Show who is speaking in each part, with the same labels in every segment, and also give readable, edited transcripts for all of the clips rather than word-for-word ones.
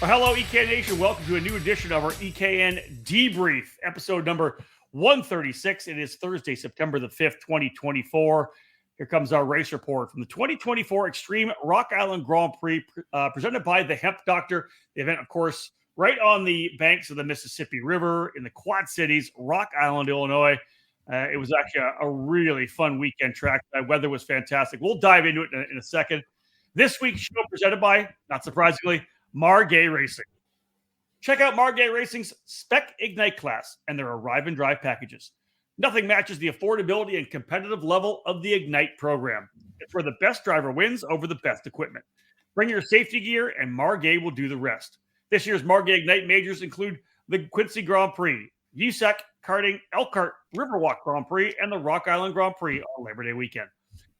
Speaker 1: Well, hello, EKN Nation. Welcome to a new edition of our EKN Debrief, episode number 136. It is Thursday, September the 5th, 2024. Here comes our race report from the 2024 Extreme Rock Island Grand Prix, presented by the Hemp Doctor. The event, of course, right on the banks of the Mississippi River in the Quad Cities, Rock Island, Illinois. It was actually a really fun weekend track. The weather was fantastic. We'll dive into it in a second. This week's show presented by, not surprisingly, Margay Racing. Check out Margay Racing's Spec Ignite class and their Arrive and Drive packages. Nothing matches the affordability and competitive level of the Ignite program. It's where the best driver wins over the best equipment. Bring your safety gear and Margay will do the rest. This year's Margay Ignite majors include the Quincy Grand Prix, USAC Karting, Elkhart Riverwalk Grand Prix, and the Rock Island Grand Prix on Labor Day weekend.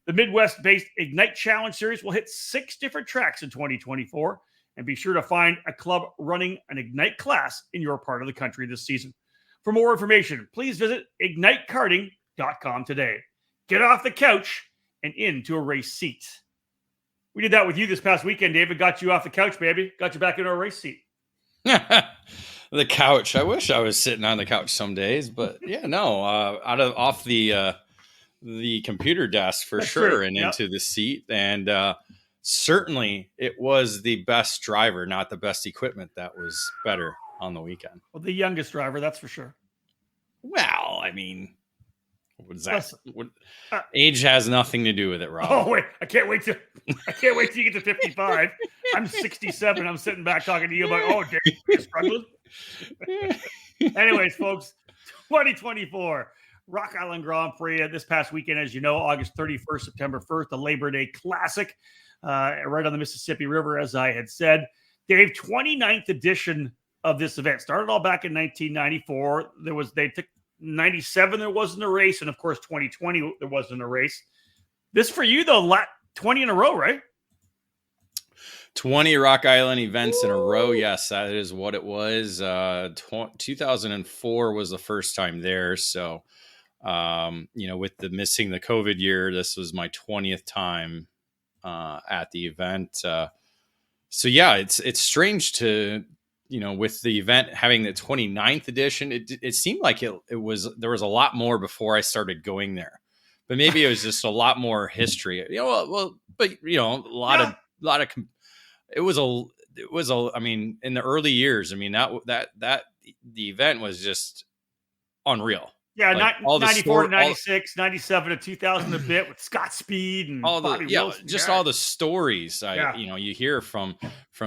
Speaker 1: The Midwest-based Ignite Challenge Series will hit 6 different tracks in 2024, and be sure to find a club running an Ignite class in your part of the country this season. For more information, please visit ignitekarting.com today. Get off the couch and into a race seat. We did that with you this past weekend, David. Got you off the couch, baby. Got you back into a race seat.
Speaker 2: The couch. I wish I was sitting on the couch some days, but yeah, no, off the computer desk for That's sure, true. And into the seat. And certainly it was the best driver, not the best equipment, that was better on the weekend.
Speaker 1: Well, the youngest driver, that's for sure.
Speaker 2: Well, I mean, what's that? Age has nothing to do with it, Rob.
Speaker 1: Oh wait, I can't wait till you get to 55. I'm 67. I'm sitting back talking to you about you're struggling. Anyways, folks, 2024 Rock Island Grand Prix this past weekend, as you know, August 31st, September 1st, the Labor Day Classic, right on the Mississippi River, as I had said. Dave, 29th edition of this event. Started all back in 1994. They took 97, there wasn't a race, and of course 2020 there wasn't a race. This for you though, 20 in a row, right?
Speaker 2: 20 Rock Island events in a row. Yes, that is what it was. 2004 was the first time there. So, with the missing the COVID year, this was my 20th time at the event. So yeah, it's strange to, with the event having the 29th edition, it seemed like there was a lot more before I stared going there, but maybe it was just a lot more history, it was I mean, in the early years, I mean, that the event was just unreal.
Speaker 1: Yeah, like 94, 96, 97 to 2000 a bit with Scott Speed and Bobby Wilson.
Speaker 2: Just all the stories you hear from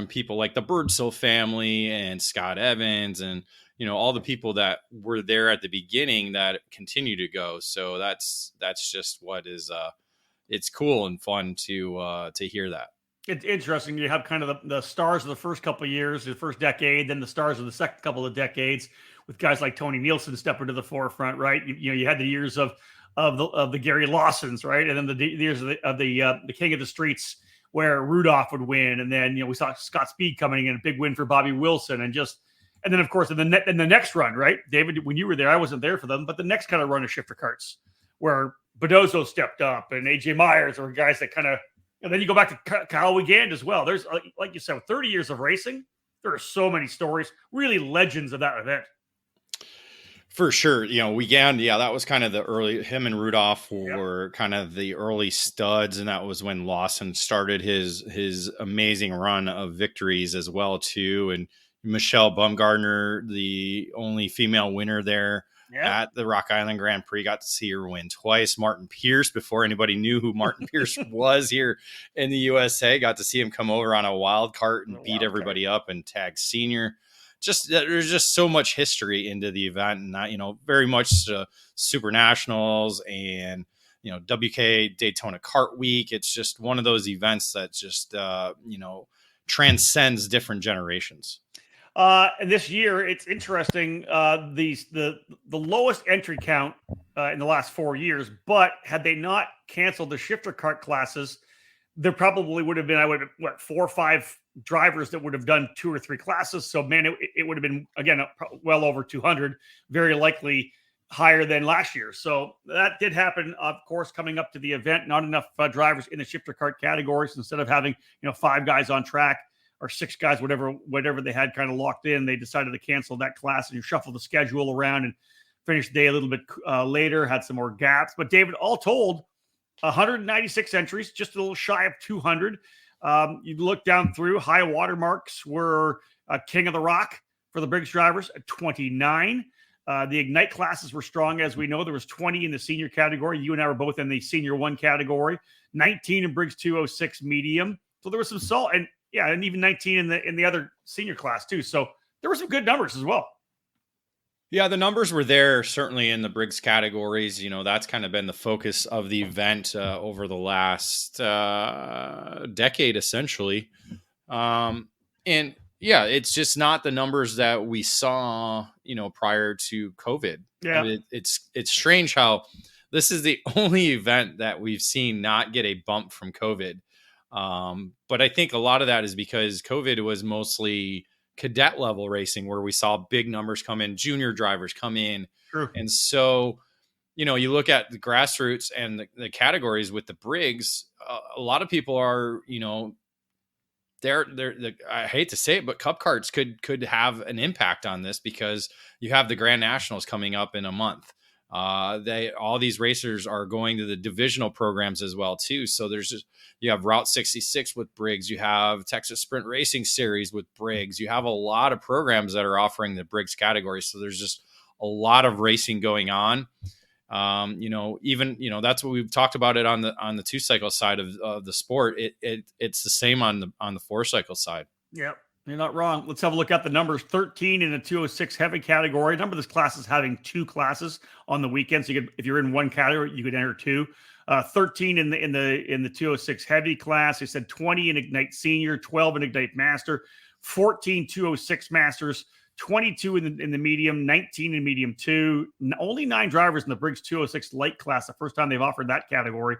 Speaker 2: people like the Birdsell family and Scott Evans and all the people that were there at the beginning that continue to go. So that's just what is it's cool and fun to hear that.
Speaker 1: It's interesting. You have kind of the stars of the first couple of years, the first decade, then the stars of the second couple of decades, with guys like Tony Nielsen stepping to the forefront, right? You had the years of the Gary Lawsons, right, and then the years of the King of the Streets where Rudolph would win, and then we saw Scott Speed coming in, a big win for Bobby Wilson, and then of course in the next run, right, David, when you were there, I wasn't there for them, but the next kind of run of shifter carts where Bodozo stepped up and AJ Myers or guys that kind of. And then you go back to Kyle Wiegand as well. There's, like you said, 30 years of racing. There are so many stories, really legends of that event.
Speaker 2: For sure. Wiegand, that was kind of the early, him and Rudolph were kind of the early studs. And that was when Lawson started his amazing run of victories as well, too. And Michelle Bumgardner, the only female winner there. At the Rock Island Grand Prix, got to see her win twice. Martin Pierce, before anybody knew who Martin Pierce was here in the USA, got to see him come over on a wild cart and beat everybody up and tag senior. There's just so much history into the event, and that, very much Super Nationals and WK Daytona Kart Week. It's just one of those events that just transcends different generations.
Speaker 1: This year, it's interesting. The lowest entry count in the last 4 years, but had they not canceled the shifter kart classes, there probably would have been 4 or 5 drivers that would have done 2 or 3 classes. So man, it would have been again well over 200, very likely higher than last year. So that did happen, of course, coming up to the event. Not enough drivers in the shifter kart categories. Instead of having 5 guys on track, or 6 guys, whatever they had kind of locked in. They decided to cancel that class and shuffle the schedule around and finish the day a little bit later, had some more gaps. But David, all told, 196 entries, just a little shy of 200. You look down through, high water marks were King of the Rock for the Briggs drivers at 29. The Ignite classes were strong, as we know. There was 20 in the senior category. You and I were both in the senior 1 category. 19 in Briggs 206 medium. So there was some salt, and even 19 in the other senior class too. So there were some good numbers as well.
Speaker 2: Yeah, the numbers were there certainly in the Briggs categories. That's kind of been the focus of the event over the last decade, essentially. And yeah, it's just not the numbers that we saw, prior to COVID.
Speaker 1: Yeah,
Speaker 2: I mean, it's strange how this is the only event that we've seen not get a bump from COVID. But I think a lot of that is because COVID was mostly cadet level racing, where we saw big numbers come in, junior drivers come in.
Speaker 1: True.
Speaker 2: And so, you look at the grassroots and the categories with the Briggs, a lot of people are, they're I hate to say it, but Cup carts could have an impact on this, because you have the Grand Nationals coming up in a month. All these racers are going to the divisional programs as well too. So you have Route 66 with Briggs, you have Texas Sprint Racing Series with Briggs, you have a lot of programs that are offering the Briggs category. So there's just a lot of racing going on. That's what we've talked about it on the 2-cycle side of the sport. It's the same on the 4-cycle side.
Speaker 1: Yep. You're not wrong. Let's have a look at the numbers. 13 in the 206 heavy category. Number of this class is having 2 classes on the weekend. So if you're in one category, you could enter 2. 13 in the 206 heavy class. They said 20 in Ignite Senior, 12 in Ignite Master, 14 206 Masters, 22 in the medium, 19 in medium 2. Only 9 drivers in the Briggs 206 light class. The first time they've offered that category.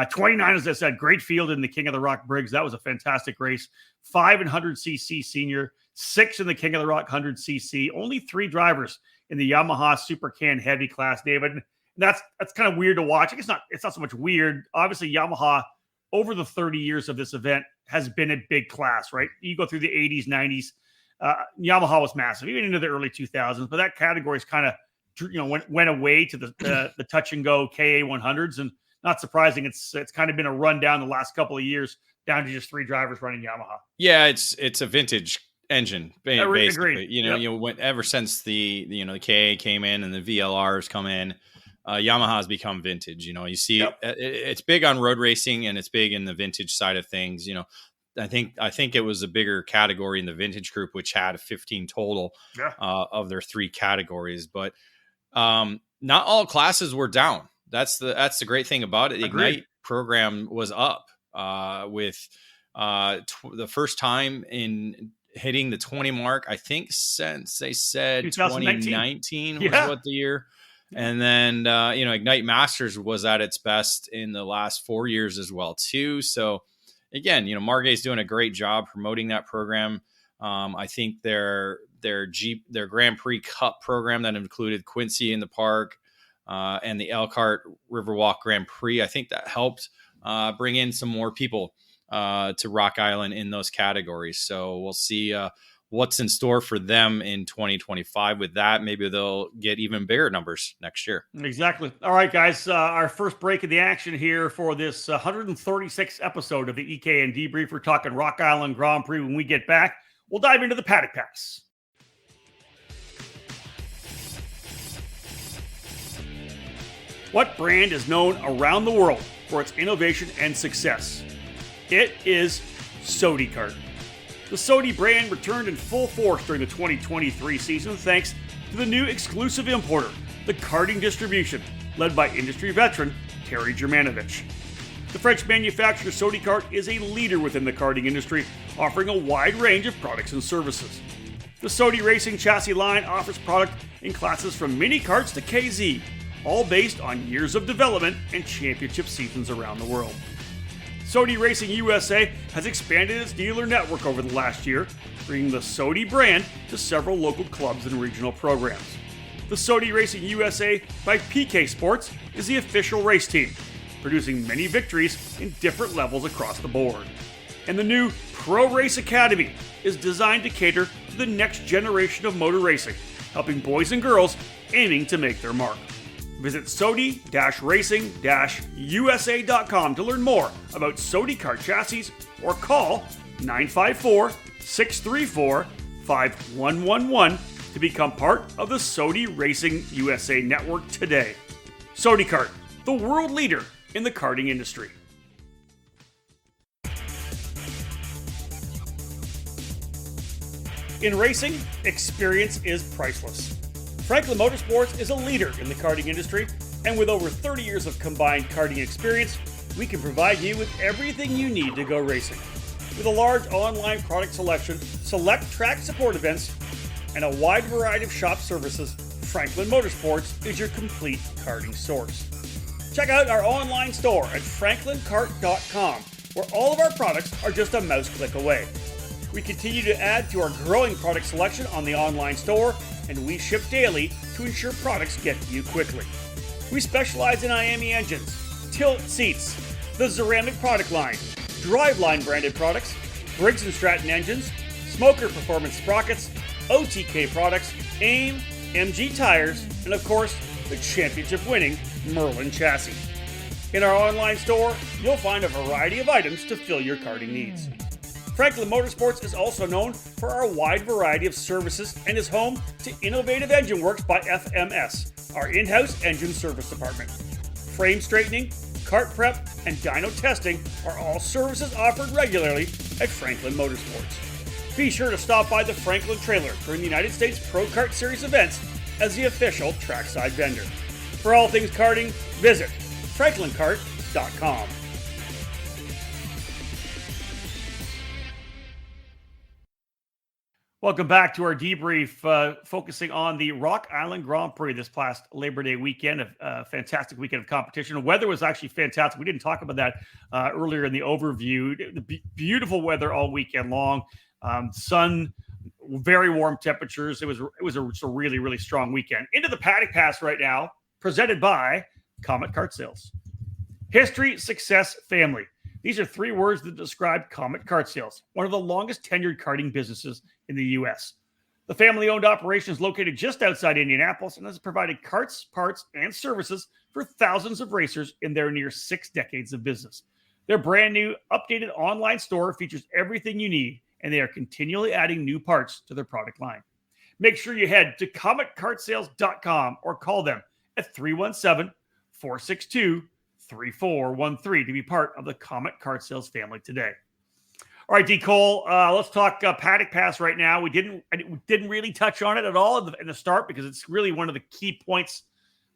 Speaker 1: 29, as I said, great field in the King of the Rock Briggs. That was a fantastic race. 5 in 100cc senior, 6 in the King of the Rock 100cc. Only 3 drivers in the Yamaha Super Can heavy class, David. That's kind of weird to watch. It's not so much weird. Obviously, Yamaha, over the 30 years of this event, has been a big class, right? You go through the 80s, 90s. Yamaha was massive, even into the early 2000s. But that category is kind of, went away to the touch and go KA 100s, and not surprising. It's kind of been a run down the last couple of years, down to just 3 drivers running Yamaha.
Speaker 2: Yeah, it's a vintage engine, basically.
Speaker 1: Agreed.
Speaker 2: Yep. Ever since the KA came in and the VLRs come in, Yamaha has become vintage. You see,
Speaker 1: Yep.
Speaker 2: It's big on road racing, and it's big in the vintage side of things. I think it was a bigger category in the vintage group, which had 15 total of their 3 categories. But not all classes were down. That's the great thing about it. The Ignite program was up with the first time in hitting the 20 mark, I think, since they said 2019 was what the year. And then, Ignite Masters was at its best in the last 4 years as well, too. So, again, Margay's doing a great job promoting that program. I think their Grand Prix Cup program that included Quincy in the park and the Elkhart Riverwalk Grand Prix, I think that helped bring in some more people to Rock Island in those categories. So we'll see what's in store for them in 2025 with that. Maybe they'll get even bigger numbers next year.
Speaker 1: Exactly. All right, guys, our first break of the action here for this 136th episode of the EKN Debrief. We're talking Rock Island Grand Prix. When we get back, we'll dive into the Paddock Pass. What brand is known around the world for its innovation and success? It is SodiCart. The Sodi brand returned in full force during the 2023 season thanks to the new exclusive importer, the Karting Distribution, led by industry veteran Terry Germanovich. The French manufacturer SodiCart is a leader within the karting industry, offering a wide range of products and services. The Sodi Racing chassis line offers product in classes from mini karts to KZ, all based on years of development and championship seasons around the world. Sodi Racing USA has expanded its dealer network over the last year, bringing the Sodi brand to several local clubs and regional programs. The Sodi Racing USA by PK Sports is the official race team, producing many victories in different levels across the board. And the new Pro Race Academy is designed to cater to the next generation of motor racing, helping boys and girls aiming to make their mark. Visit SOTI-Racing-USA.com to learn more about SOTI kart chassis or call 954-634-5111 to become part of the SOTI Racing USA network today. SOTI Kart, the world leader in the karting industry. In racing, experience is priceless. Franklin Motorsports is a leader in the karting industry, and with over 30 years of combined karting experience, we can provide you with everything you need to go racing. With a large online product selection, select track support events, and a wide variety of shop services, Franklin Motorsports is your complete karting source. Check out our online store at franklinkart.com, where all of our products are just a mouse click away. We continue to add to our growing product selection on the online store, and we ship daily to ensure products get to you quickly. We specialize in IAME engines, tilt seats, the ceramic product line, driveline branded products, Briggs & Stratton engines, smoker performance sprockets, OTK products, AIM, MG tires, and of course, the championship-winning Merlin chassis. In our online store, you'll find a variety of items to fill your karting needs. Franklin Motorsports is also known for our wide variety of services and is home to Innovative Engine Works by FMS, our in-house engine service department. Frame straightening, kart prep, and dyno testing are all services offered regularly at Franklin Motorsports. Be sure to stop by the Franklin trailer during the United States Pro Kart Series events as the official trackside vendor. For all things karting, visit franklinkart.com. Welcome back to our debrief, focusing on the Rock Island Grand Prix this past Labor Day weekend. A fantastic weekend of competition. The weather was actually fantastic. We didn't talk about that earlier in the overview. Beautiful weather all weekend long. Sun, very warm temperatures. It was a really, really strong weekend. Into the Paddock Pass right now, presented by Comet Kart Sales. History, success, family. These are three words that describe Comet Kart Sales, one of the longest tenured karting businesses in the U.S. The family-owned operation is located just outside Indianapolis and has provided karts, parts, and services for thousands of racers in their near 6 decades of business. Their brand new, updated online store features everything you need, and they are continually adding new parts to their product line. Make sure you head to cometkartsales.com or call them at 317-462-3413 to be part of the Comet Kart Sales family today. All right, D. Cole, let's talk Paddock Pass right now. We didn't really touch on it at all in the start because it's really one of the key points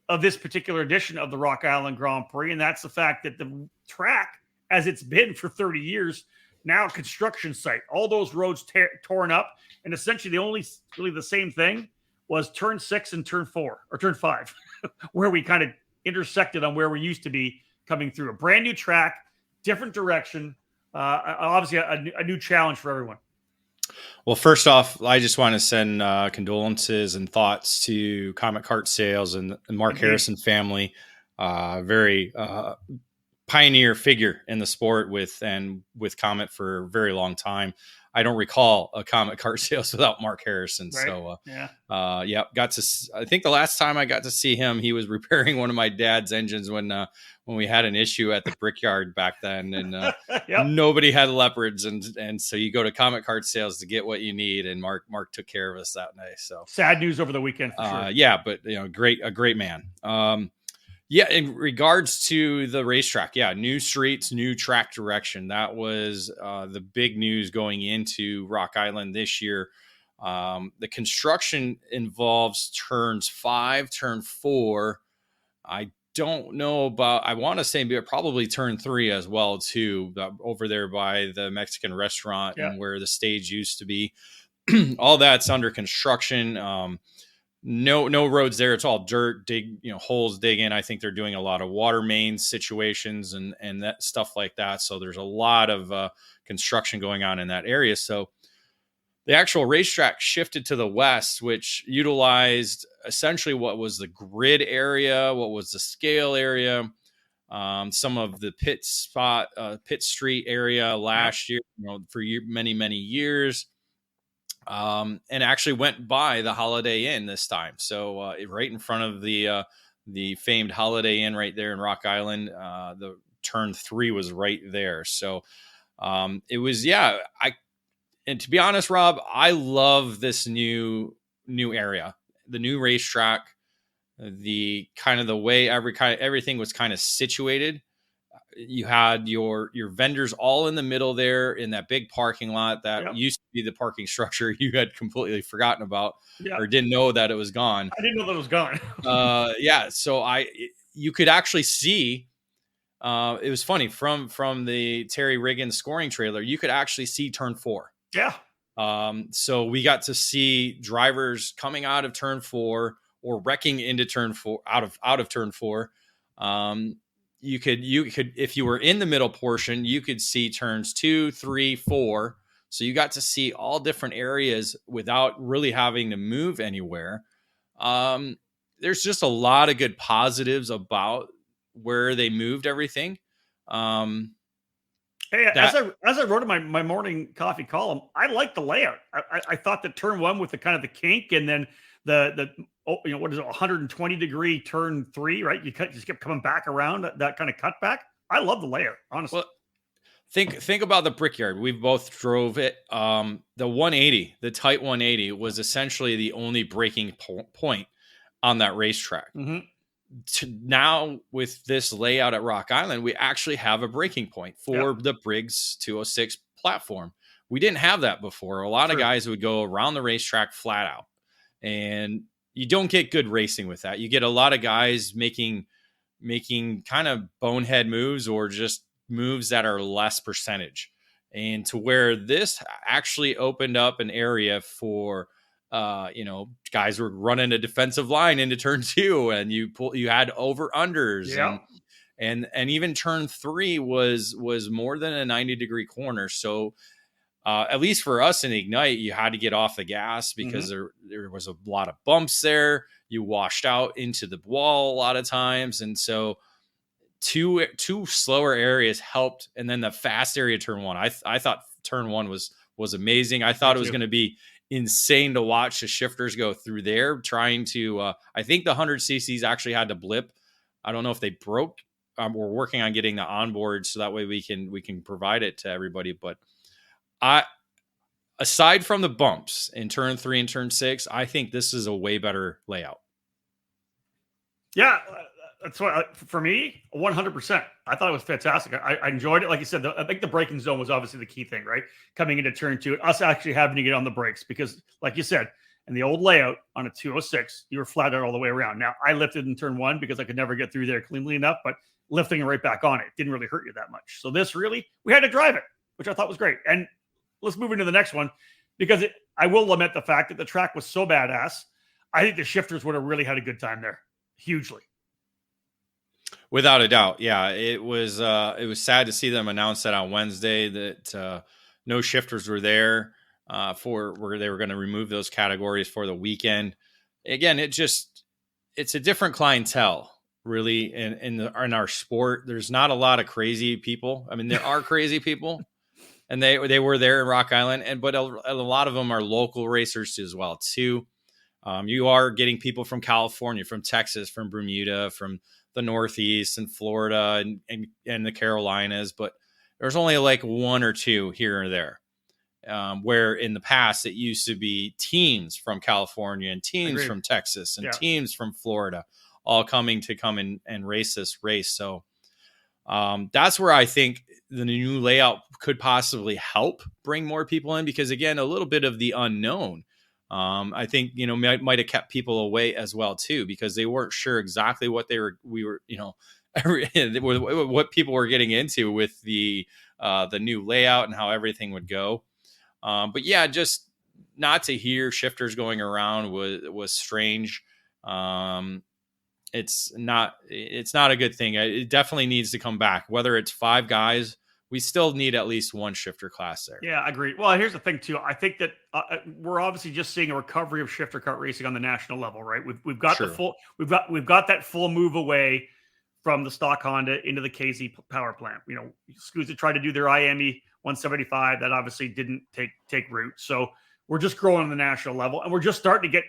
Speaker 1: of this particular edition of the Rock Island Grand Prix, and that's the fact that the track, as it's been for 30 years, now a construction site. All those roads torn up, and essentially the same thing was turn 6 and turn 4 or turn 5, where we kind of intersected on where we used to be coming through. A brand new track, different direction. Obviously a new challenge for everyone.
Speaker 2: Well, first off, I just want to send condolences and thoughts to Comet Kart Sales and Mark Harrison family. Very pioneer figure in the sport with Comet for a very long time. I don't recall a Comet Kart Sales without Mark Harrison. Right. So, I think the last time I got to see him, he was repairing one of my dad's engines when we had an issue at the Brickyard back then, and nobody had leopards, and so you go to Comet Kart Sales to get what you need, and Mark took care of us that night. So
Speaker 1: sad news over the weekend for sure.
Speaker 2: But a great man. In regards to the racetrack, new streets, new track direction. That was the big news going into Rock Island this year. The construction involves turns 5, turn 4. I don't know about, I want to say probably turn 3 as well too, over there by the Mexican restaurant and where the stage used to be. All that's under construction. No roads there. It's all dirt, holes dig in. I think they're doing a lot of water main situations and that stuff like that. So there's a lot of construction going on in that area. So the actual racetrack shifted to the west, which utilized essentially what was the grid area, what was the scale area. some of the pit street area last year, for many, many years. And actually went by the Holiday Inn this time. So right in front of the famed Holiday Inn right there in Rock Island, the turn 3 was right there. So it was, and to be honest, Rob, I love this new area, the new racetrack, the kind of the way everything was kind of situated. You had your vendors all in the middle there in that big parking lot that used to be the parking structure you had completely forgotten about or didn't know that it was gone.
Speaker 1: I didn't know that it was gone.
Speaker 2: So you could actually see, it was funny from the Terry Riggins scoring trailer, you could actually see turn 4.
Speaker 1: Yeah.
Speaker 2: So we got to see drivers coming out of turn 4 or wrecking into turn 4 out of turn 4. You could, if you were in the middle portion, you could see turns 2, 3, 4. So you got to see all different areas without really having to move anywhere. There's just a lot of good positives about where they moved everything.
Speaker 1: Hey, as I wrote in my morning coffee column, I like the layout. I thought that turn 1 with the kind of the kink, and then what is it, 120 degree turn 3, right? You just kept coming back around that kind of cutback. I love the layout, honestly.
Speaker 2: Well, think about the Brickyard. We both drove it. The 180, the tight 180, was essentially the only braking point on that racetrack.
Speaker 1: Mm-hmm.
Speaker 2: Now with this layout at Rock Island, we actually have a braking point for the Briggs 206 platform. We didn't have that before. A lot of guys would go around the racetrack flat out, and you don't get good racing with that. You get a lot of guys making kind of bonehead moves or just moves that are less percentage. And to where this actually opened up an area for guys were running a defensive line into turn 2, and you had over unders, and even turn 3 was more than a 90-degree corner. So at least for us in Ignite, you had to get off the gas because there was a lot of bumps there. You washed out into the wall a lot of times, and so two slower areas helped. And then the fast area turn 1, I thought turn 1 was amazing. I thought it was going to be insane to watch the shifters go through there trying to I think the 100cc's actually had to blip. I don't know if they broke. We're working on getting the onboard so that way we can provide it to everybody. But aside from the bumps in turn 3 and turn 6, I think this is a way better layout.
Speaker 1: Yeah, that's what, for me, 100%. I thought it was fantastic. I enjoyed it. Like you said, I think the braking zone was obviously the key thing, right? Coming into turn 2, us actually having to get on the brakes because, like you said, in the old layout on a 206, you were flat out all the way around. Now, I lifted in turn 1 because I could never get through there cleanly enough, but lifting it right back on it didn't really hurt you that much. So this really, we had to drive it, which I thought was great. And let's move into the next one because I will lament the fact that the track was so badass. I think the shifters would have really had a good time there, hugely.
Speaker 2: Without a doubt. Yeah, it was sad to see them announce that on Wednesday that no shifters were there where they were going to remove those categories for the weekend. Again, it's a different clientele really in our sport. There's not a lot of crazy people. I mean, there are crazy people and they were there in Rock Island, but a lot of them are local racers as well too. You are getting people from California, from Texas, from Bermuda, from the Northeast and Florida and the Carolinas, but there's only like 1 or 2 here or there. Where in the past it used to be teams from California and teams from Texas and teams from Florida all come and race this race. So that's where I think the new layout could possibly help bring more people in because, again, a little bit of the unknown. I think, might have kept people away as well too, because they weren't sure exactly what what people were getting into with the new layout and how everything would go. But yeah, just not to hear shifters going around was strange. It's not a good thing. It definitely needs to come back, whether it's 5 guys. We still need at least 1 shifter class there.
Speaker 1: Yeah, I agree. Well, here's the thing too. I think that we're obviously just seeing a recovery of shifter kart racing on the national level, right? We've got the full, we've got that full move away from the stock Honda into the KZ power plant. Scusa tried to do their IME 175. That obviously didn't take root. So we're just growing on the national level, and we're just starting to get.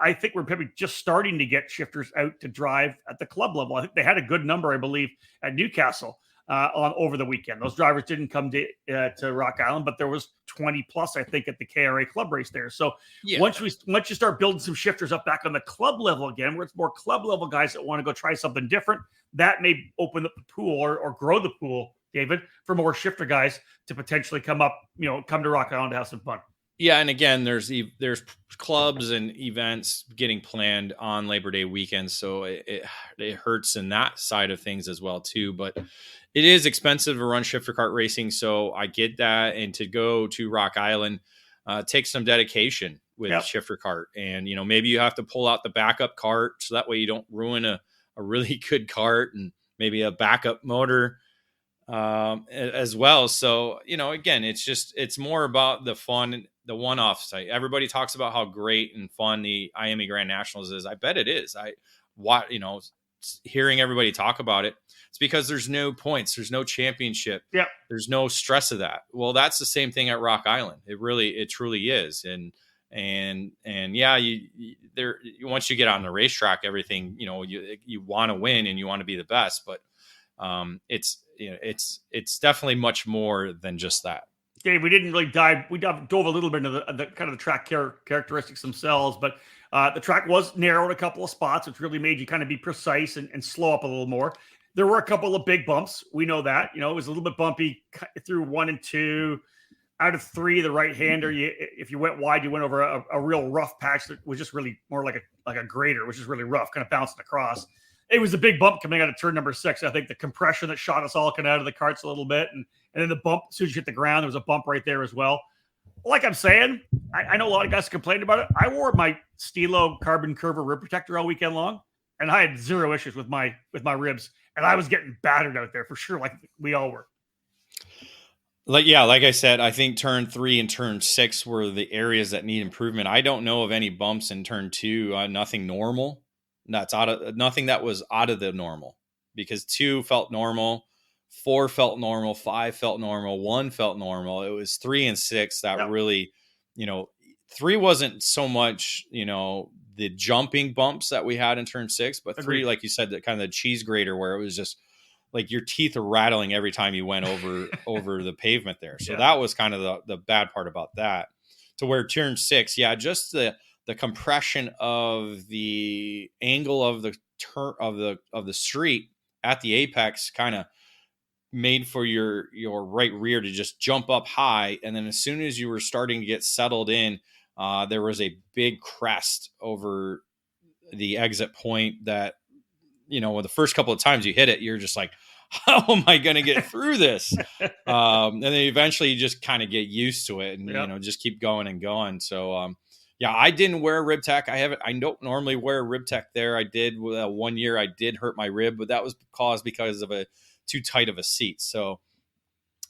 Speaker 1: I think we're probably just starting to get shifters out to drive at the club level. I think they had a good number, I believe, at Newcastle on over the weekend. Those drivers didn't come to Rock Island, but there was 20 plus, I think, at the KRA club race there. So once you start building some shifters up back on the club level again, where it's more club level guys that want to go try something different, that may open up the pool or grow the pool, David, for more shifter guys to potentially come to Rock Island to have some fun.
Speaker 2: Yeah, and again, there's clubs and events getting planned on Labor Day weekend, so it hurts in that side of things as well too. But it is expensive to run shifter cart racing, so I get that. And to go to Rock Island takes some dedication with shifter cart, and maybe you have to pull out the backup cart so that way you don't ruin a really good cart and maybe a backup motor as well. So again, it's more about the fun. The one-off site. Everybody talks about how great and fun the IME Grand Nationals is. I bet it is. Hearing everybody talk about it, it's because there's no points, there's no championship, there's no stress of that. Well, that's the same thing at Rock Island. It truly is. And yeah, once you get on the racetrack, everything you want to win and you want to be the best, but it's definitely much more than just that.
Speaker 1: Dave, we didn't really dive. We dove a little bit into the kind of the track characteristics themselves, but the track was narrowed a couple of spots, which really made you kind of be precise and slow up a little more. There were a couple of big bumps. We know that. It was a little bit bumpy through 1 and 2. Out of 3, the right-hander, if you went wide, you went over a real rough patch that was just really more like a grader, which is really rough, kind of bouncing across. It was a big bump coming out of turn number 6. I think the compression that shot us all coming out of the carts a little bit. And then the bump, as soon as you hit the ground, there was a bump right there as well. Like I'm saying, I know a lot of guys complained about it. I wore my Stilo carbon curver rib protector all weekend long, and I had 0 issues with my ribs. And I was getting battered out there for sure, like we all were.
Speaker 2: Like I said, I think turn 3 and turn 6 were the areas that need improvement. I don't know of any bumps in turn 2. Nothing normal. Nothing that was out of the normal, because 2 felt normal, 4 felt normal, 5 felt normal, 1 felt normal. It was 3 and 6 that really, 3 wasn't so much, the jumping bumps that we had in turn 6, but 3, like you said, that kind of the cheese grater where it was just like your teeth are rattling every time you went over the pavement there. So that was kind of the bad part about that. To where turn 6, just the compression of the angle of the turn of the street at the apex kind of made for your right rear to just jump up high. And then as soon as you were starting to get settled in, there was a big crest over the exit point that, the first couple of times you hit it, you're just like, how am I going to get through this? And then eventually you just kind of get used to it and, just keep going and going. So, I didn't wear a rib tech. I don't normally wear a rib tech there. I did 1 year. I did hurt my rib, but that was caused because of a too tight of a seat. So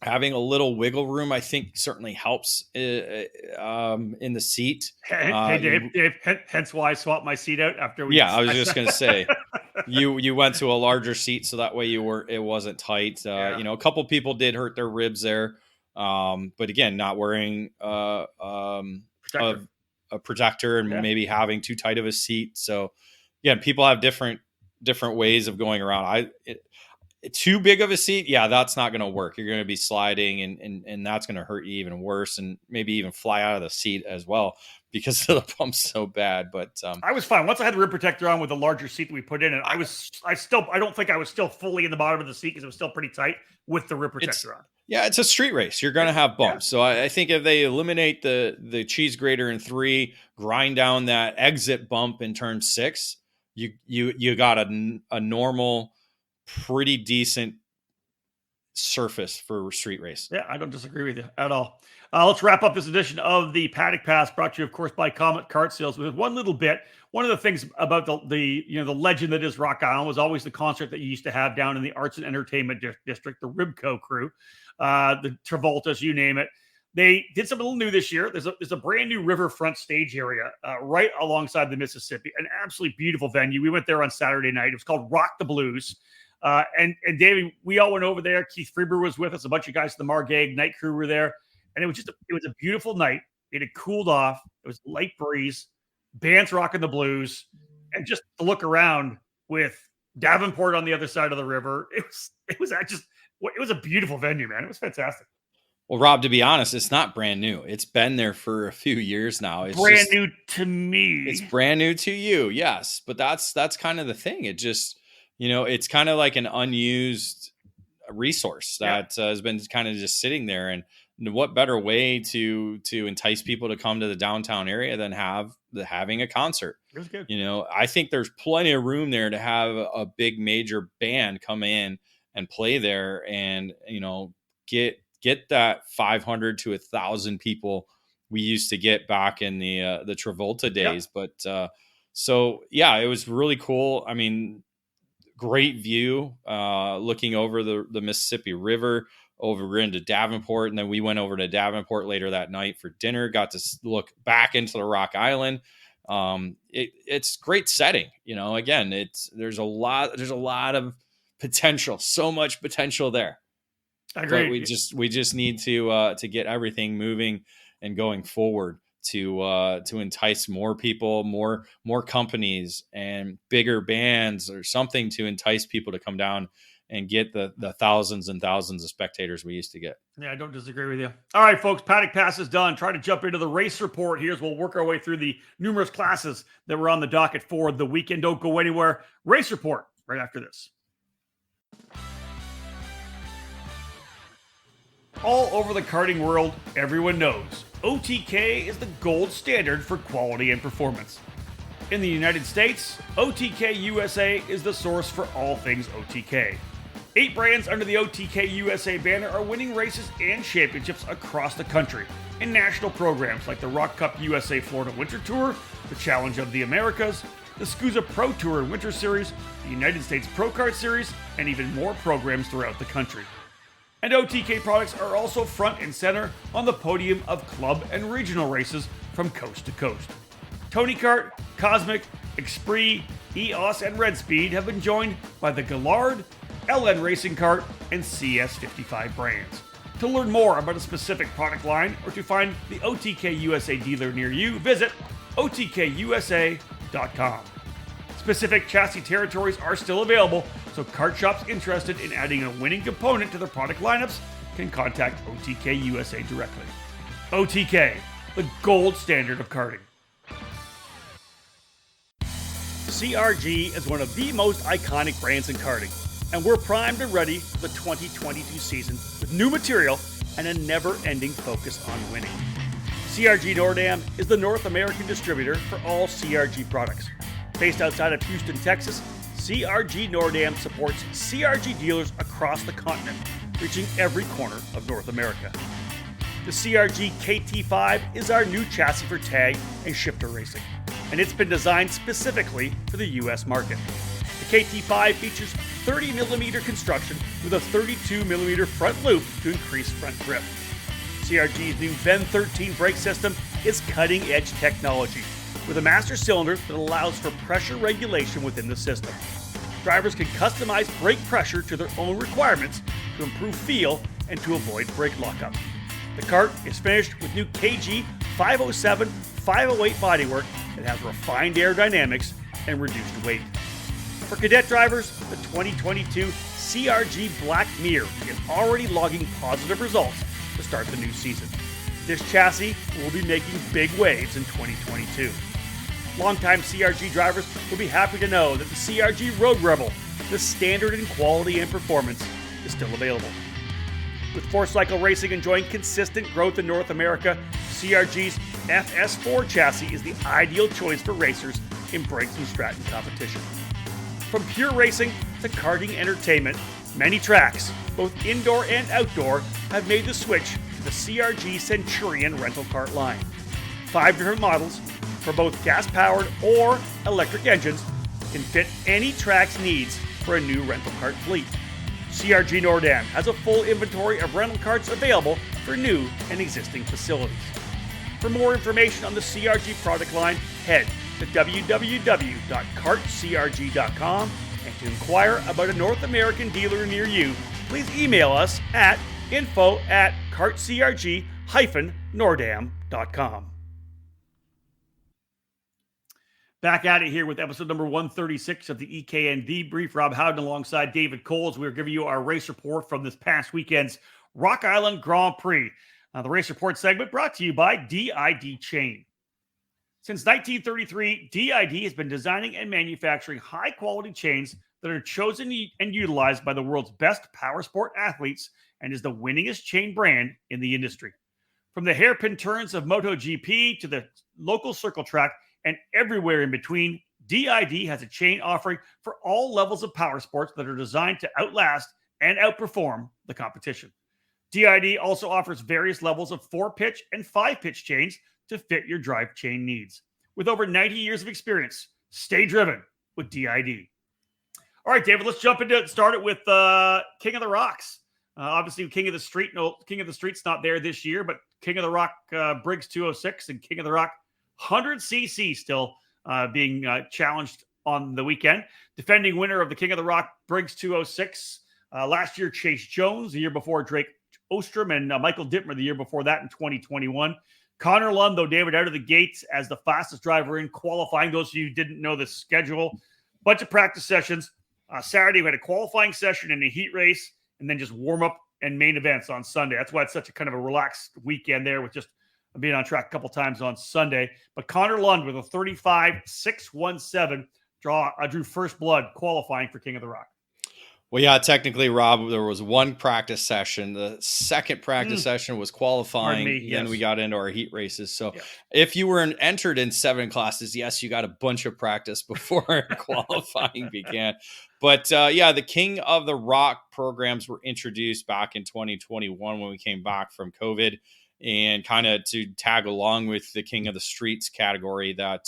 Speaker 2: having a little wiggle room, I think, certainly helps in the seat.
Speaker 1: Hey, Dave, hence why I swapped my seat out after we.
Speaker 2: Yeah, I was just going to say, you went to a larger seat, so that way it wasn't tight. A couple people did hurt their ribs there, but again, not wearing a protector and maybe having too tight of a seat. So again, people have different ways of going around. Too big of a seat, that's not going to work. You're going to be sliding and that's going to hurt you even worse, and maybe even fly out of the seat as well because the bump's so bad. But
Speaker 1: I was fine once I had the rib protector on with the larger seat that we put in, and I don't think I was still fully in the bottom of the seat because it was still pretty tight with the rib protector on.
Speaker 2: Yeah, it's a street race. You're going to have bumps. So I think if they eliminate the cheese grater in 3, grind down that exit bump in turn 6, you got a normal, pretty decent surface for street race.
Speaker 1: Yeah, I don't disagree with you at all. Let's wrap up this edition of the Paddock Pass, brought to you, of course, by Comet Kart Sales. With one little bit, one of the things about the legend that is Rock Island was always the concert that you used to have down in the Arts and Entertainment District, the Ribco crew, the Travoltas, you name it. They did something a little new this year. There's a brand new riverfront stage area right alongside the Mississippi, an absolutely beautiful venue. We went there on Saturday night. It was called Rock the Blues. And David, we all went over there. Keith Freeber was with us. A bunch of guys from the Margag night crew were there. And it was a beautiful night. It had cooled off. It was light breeze, bands rocking the blues, and just to look around with Davenport on the other side of the river. It was a beautiful venue, man. It was fantastic.
Speaker 2: Well, Rob, to be honest, it's not brand new. It's been there for a few years now. It's
Speaker 1: brand new to me.
Speaker 2: It's brand new to you, yes. But that's kind of the thing. It just, it's kind of like an unused resource that has been kind of just sitting there. And what better way to entice people to come to the downtown area than having a concert?
Speaker 1: It was good.
Speaker 2: I think there's plenty of room there to have a big major band come in and play there, and get that 500 to 1,000 people we used to get back in the Travolta days. But it was really cool. I mean, great view, looking over the Mississippi River over into Davenport. And then we went over to Davenport later that night for dinner, got to look back into the Rock Island. It's great setting, again, there's a lot of potential, so much potential there.
Speaker 1: I agree.
Speaker 2: But we just need to get everything moving and going forward to entice more people, more companies and bigger bands or something to entice people to come down and get the thousands and thousands of spectators we used to get.
Speaker 1: Yeah, I don't disagree with you. All right, folks, Paddock Pass is done. Try to jump into the race report here as we'll work our way through the numerous classes that were on the docket for the weekend. Don't go anywhere. Race report right after this. All over the karting world, everyone knows OTK is the gold standard for quality and performance. In the United States, OTK USA is the source for all things OTK. 8 brands under the OTK USA banner are winning races and championships across the country in national programs like the Rock Cup USA Florida Winter Tour, the Challenge of the Americas, the SCUSA Pro Tour and Winter Series, the United States Pro Kart Series, and even more programs throughout the country. And OTK products are also front and center on the podium of club and regional races from coast to coast. Tony Kart, Cosmic, Esprit, EOS, and Red Speed have been joined by the Gallard, LN Racing Kart, and CS55 brands. To learn more about a specific product line or to find the OTK USA dealer near you, visit otkusa.com. Specific chassis territories are still available, so kart shops interested in adding a winning component to their product lineups can contact OTK USA directly. OTK, the gold standard of karting. CRG is one of the most iconic brands in karting, and we're primed and ready for the 2022 season with new material and a never-ending focus on winning. CRG Nordam is the North American distributor for all CRG products. Based outside of Houston, Texas, CRG Nordam supports CRG dealers across the continent, reaching every corner of North America. The CRG KT5 is our new chassis for tag and shifter racing, and it's been designed specifically for the US market. The KT5 features 30mm construction with a 32mm front loop to increase front grip. CRG's new VEN 13 brake system is cutting-edge technology with a master cylinder that allows for pressure regulation within the system. Drivers can customize brake pressure to their own requirements to improve feel and to avoid brake lockup. The kart is finished with new KG 507, 508 bodywork that has refined aerodynamics and reduced weight. For cadet drivers, the 2022 CRG Black Mirror is already logging positive results to start the new season. This chassis will be making big waves in 2022. Longtime CRG drivers will be happy to know that the CRG Road Rebel, the standard in quality and performance, is still available. With 4-cycle racing enjoying consistent growth in North America, CRG's FS4 chassis is the ideal choice for racers in Briggs & Stratton competition. From pure racing to karting entertainment, many tracks, both indoor and outdoor, have made the switch to the CRG Centurion rental kart line. 5 different models for both gas-powered or electric engines can fit any track's needs for a new rental kart fleet. CRG Nordam has a full inventory of rental karts available for new and existing facilities. For more information on the CRG product line, head to www.kartcrg.com And to inquire about a North American dealer near you, please email us at info@kartcrg-nordam.com. Back at it here with episode number 136 of the EKN Debrief. Rob Howden alongside David Coles. We're giving you our race report from this past weekend's Rock Island Grand Prix. The race report segment brought to you by DID Chain. Since 1933, DID has been designing and manufacturing high-quality chains that are chosen and utilized by the world's best power sport athletes and is the winningest chain brand in the industry. From the hairpin turns of MotoGP to the local circle track and everywhere in between, DID has a chain offering for all levels of power sports that are designed to outlast and outperform the competition. DID also offers various levels of 4-pitch and 5-pitch chains to fit your drive chain needs. With over 90 years of experience, stay driven with DID. All right, David, let's jump into it. Start it with King of the Rocks. Obviously, King of the Street. No, King of the Street's not there this year, but King of the Rock Briggs 206 and King of the Rock 100cc still being challenged on the weekend. Defending winner of the King of the Rock Briggs 206 last year, Chase Jones. The year before, Drake Ostrom, and Michael Dittmer the year before that in 2021. Connor Lund, though, David, out of the gates as the fastest driver in qualifying. Those of you who didn't know the schedule, bunch of practice sessions. Saturday, we had a qualifying session and a heat race, and then just warm up and main events on Sunday. That's why it's such a kind of a relaxed weekend there with just being on track a couple times on Sunday. But Connor Lund with a 35.617 drew first blood qualifying for King of the Rock.
Speaker 2: Well, yeah, technically, Rob, there was one practice session. The second practice session was qualifying. Then we got into our heat races. So if you were entered in 7 classes, yes, you got a bunch of practice before qualifying began. But the King of the Rock programs were introduced back in 2021 when we came back from COVID, and kind of to tag along with the King of the Streets category that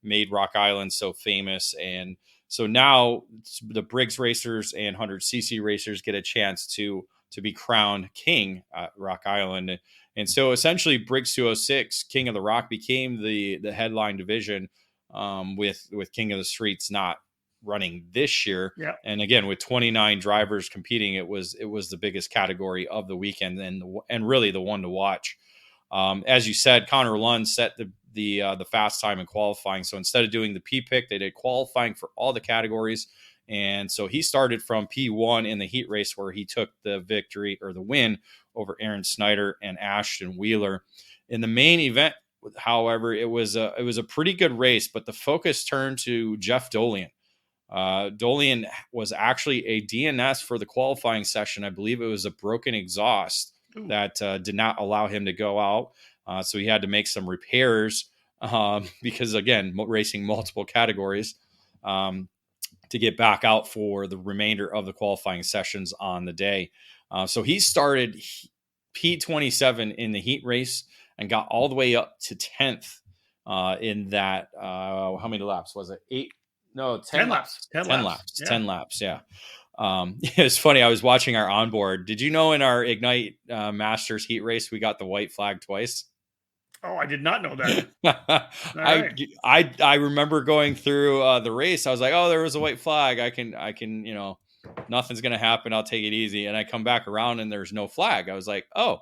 Speaker 2: made Rock Island so famous. And so now the Briggs racers and 100cc racers get a chance to be crowned king at Rock Island. And so essentially Briggs 206, King of the Rock, became the headline division with King of the Streets not running this year.
Speaker 1: Yeah.
Speaker 2: And again, with 29 drivers competing, it was the biggest category of the weekend and really the one to watch. As you said, Connor Lund set the fast time in qualifying. So instead of doing the P-pick, they did qualifying for all the categories. And so he started from P1 in the heat race, where he took the victory or the win over Aaron Snyder and Ashton Wheeler. In the main event, however, it was a pretty good race, but the focus turned to Jeff Dolian. Dolian was actually a DNS for the qualifying session. I believe it was a broken exhaust that did not allow him to go out. So he had to make some repairs because, again, racing multiple categories to get back out for the remainder of the qualifying sessions on the day. So he started P27 in the heat race and got all the way up to 10th in that. How many laps was it? 8? No, 10 laps. 10 laps. 10 laps. Yeah. It's funny. I was watching our onboard. Did you know in our Ignite Masters heat race, we got the white flag twice?
Speaker 1: Oh, I did not know that.
Speaker 2: I remember going through the race. I was like, oh, there was a white flag. I can, nothing's going to happen. I'll take it easy. And I come back around and there's no flag. I was like, oh,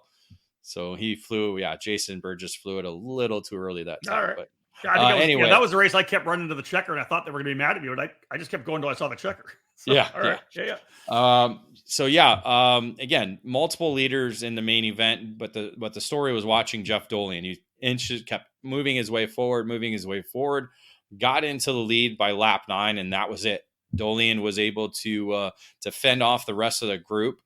Speaker 2: so he flew. Yeah. Jason Burgess flew it a little too early that time. All right. But anyway,
Speaker 1: that was the race I kept running to the checker, and I thought they were going to be mad at me, but I just kept going until I saw the checker. So,
Speaker 2: again, multiple leaders in the main event, but the story was watching Jeff Dolian. He kept moving his way forward, got into the lead by lap 9, and that was it. Dolian was able to fend off the rest of the group,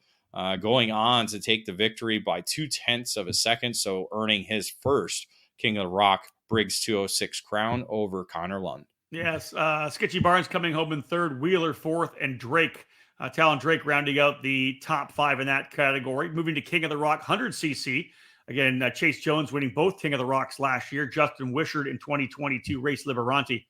Speaker 2: going on to take the victory by 0.2 of a second, so earning his first King of the Rock Briggs 206 crown over Connor Lund.
Speaker 1: Yes, Skitchy Barnes coming home in third, Wheeler fourth, and Drake, Talon Drake rounding out the top 5 in that category. Moving to King of the Rock 100cc. Again, Chase Jones winning both King of the Rocks last year. Justin Wishart in 2022, Race Liberanti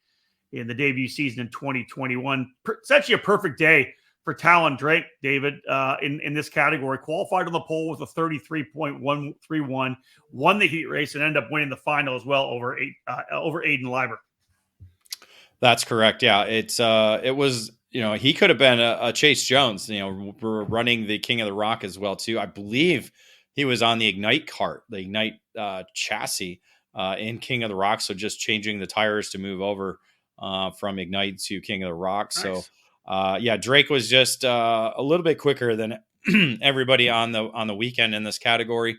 Speaker 1: in the debut season in 2021. Essentially a perfect day for Talon Drake, David, in this category. Qualified on the pole with a 33.131, won the heat race, and ended up winning the final as well over Aiden Leiber.
Speaker 2: That's correct. Yeah, it was he could have been a Chase Jones, running the King of the Rock as well too. I believe he was on the Ignite cart, the Ignite chassis in King of the Rock. So just changing the tires to move over from Ignite to King of the Rock.
Speaker 1: Nice.
Speaker 2: So Drake was just a little bit quicker than everybody on the weekend in this category.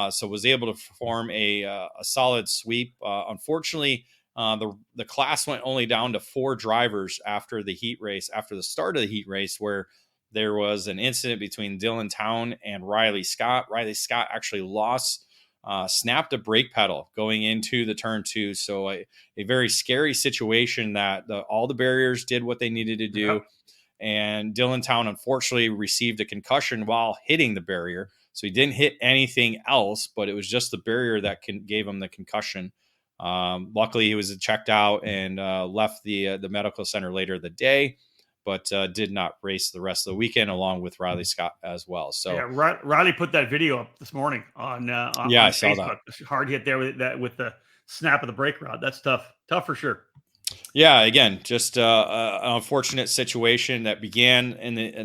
Speaker 2: So was able to perform a solid sweep. Unfortunately, the class went only down to 4 drivers after the start of the heat race, where there was an incident between Dylan Town and Riley Scott. Riley Scott actually snapped a brake pedal going into the turn 2. So a very scary situation that all the barriers did what they needed to do. Yep. And Dylan Town unfortunately received a concussion while hitting the barrier. So he didn't hit anything else, but it was just the barrier that gave him the concussion. Luckily, he was checked out and left the medical center later the day, but did not race the rest of the weekend along with Riley Scott as well. So
Speaker 1: yeah, Riley put that video up this morning on
Speaker 2: I
Speaker 1: Facebook.
Speaker 2: saw that.
Speaker 1: Hard hit there with the snap of the brake rod. That's tough for sure.
Speaker 2: Yeah, again, just an unfortunate situation that began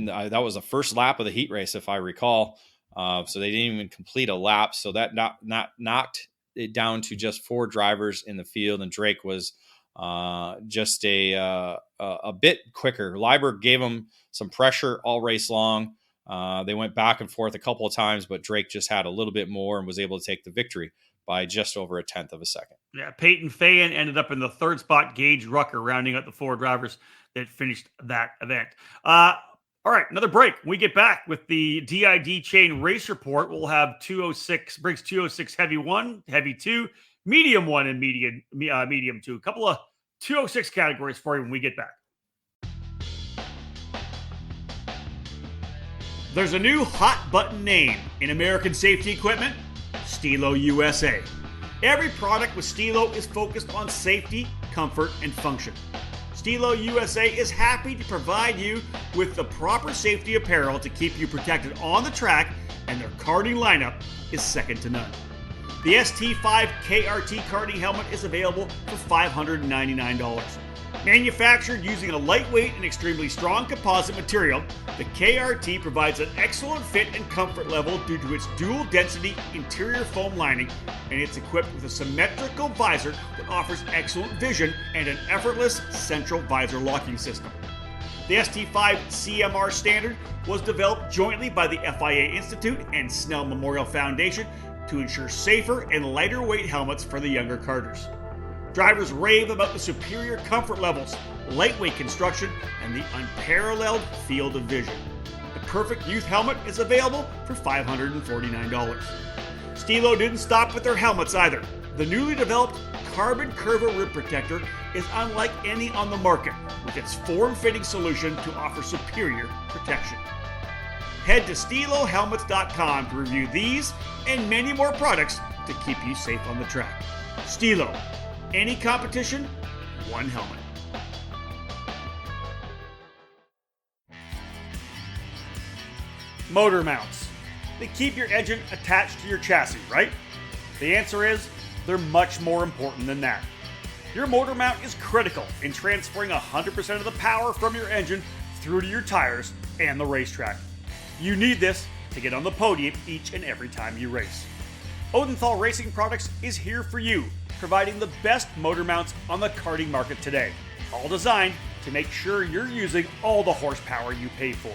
Speaker 2: that was the first lap of the heat race, if I recall. So they didn't even complete a lap. So that knocked it down to just 4 drivers in the field, and Drake was just a bit quicker. Liebert gave him some pressure all race long. They went back and forth a couple of times, but Drake just had a little bit more and was able to take the victory by just over 1/10 of a second.
Speaker 1: Yeah, Peyton Fayen ended up in the 3rd spot. Gage Rucker rounding out the 4 drivers that finished that event. All right, another break. When we get back with the DID chain race report, we'll have Briggs 206 Heavy 1, Heavy 2, Medium 1, and Medium 2. A couple of 206 categories for you when we get back. There's a new hot button name in American safety equipment, Stilo USA. Every product with Stilo is focused on safety, comfort, and function. Stilo USA is happy to provide you with the proper safety apparel to keep you protected on the track, and their karting lineup is second to none. The ST5 KRT karting helmet is available for $599. Manufactured using a lightweight and extremely strong composite material, the KRT provides an excellent fit and comfort level due to its dual density interior foam lining, and it's equipped with a symmetrical visor that offers excellent vision and an effortless central visor locking system. The ST5 CMR standard was developed jointly by the FIA Institute and Snell Memorial Foundation to ensure safer and lighter weight helmets for the younger karters. Drivers rave about the superior comfort levels, lightweight construction, and the unparalleled field of vision. The perfect youth helmet is available for $549. Stilo didn't stop with their helmets either. The newly developed Carbon Curva Rib Protector is unlike any on the market, with its form-fitting solution to offer superior protection. Head to StiloHelmets.com to review these and many more products to keep you safe on the track. Stilo. Any competition, one helmet. Motor mounts. They keep your engine attached to your chassis, right? The answer is, they're much more important than that. Your motor mount is critical in transferring 100% of the power from your engine through to your tires and the racetrack. You need this to get on the podium each and every time you race. Odenthal Racing Products is here for you, providing the best motor mounts on the karting market today, all designed to make sure you're using all the horsepower you pay for.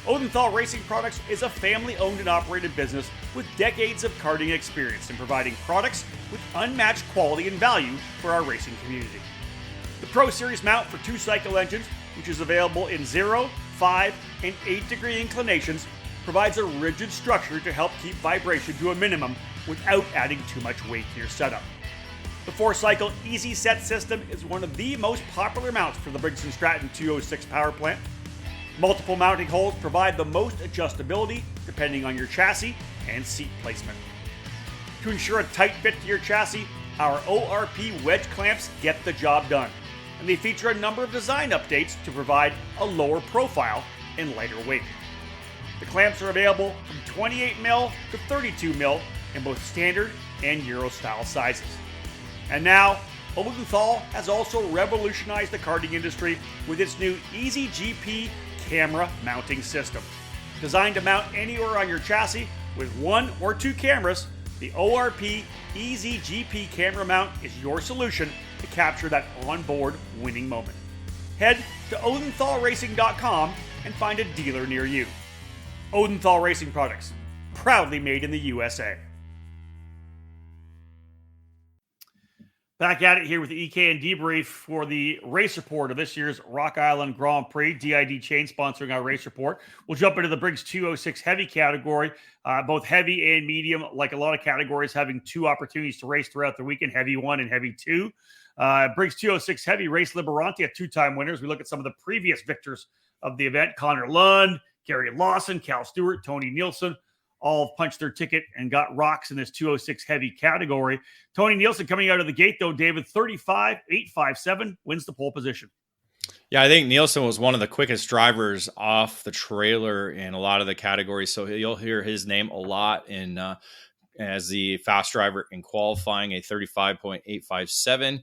Speaker 1: Odenthal Racing Products is a family-owned and operated business with decades of karting experience in providing products with unmatched quality and value for our racing community. The Pro Series mount for 2-cycle engines, which is available in 0, 5, and 8-degree inclinations, provides a rigid structure to help keep vibration to a minimum without adding too much weight to your setup. The 4-cycle Easy Set system is one of the most popular mounts for the Briggs & Stratton 206 power plant. Multiple mounting holes provide the most adjustability depending on your chassis and seat placement. To ensure a tight fit to your chassis, our ORP wedge clamps get the job done, and they feature a number of design updates to provide a lower profile and lighter weight. The clamps are available from 28mm to 32mm in both standard and Euro style sizes. And now, Odenthal has also revolutionized the karting industry with its new Easy GP camera mounting system. Designed to mount anywhere on your chassis with 1 or 2 cameras, the ORP Easy GP camera mount is your solution to capture that onboard winning moment. Head to odenthalracing.com and find a dealer near you. Odenthal Racing Products, proudly made in the USA. Back at it here with the EKN Debrief for the race report of this year's Rock Island Grand Prix. DID Chain sponsoring our race report. We'll jump into the Briggs 206 heavy category, both heavy and medium, like a lot of categories, having 2 opportunities to race throughout the weekend, heavy 1 and heavy 2. Briggs 206 heavy, Race Liberanti, a 2-time winners. We look at some of the previous victors of the event. Connor Lund, Gary Lawson, Cal Stewart, Tony Nielsen, all punched their ticket and got rocks in this 206 heavy category. Tony Nielsen coming out of the gate, though, David, 35.857, wins the pole position.
Speaker 2: Yeah, I think Nielsen was one of the quickest drivers off the trailer in a lot of the categories, so you'll hear his name a lot in as the fast driver in qualifying, a 35.857.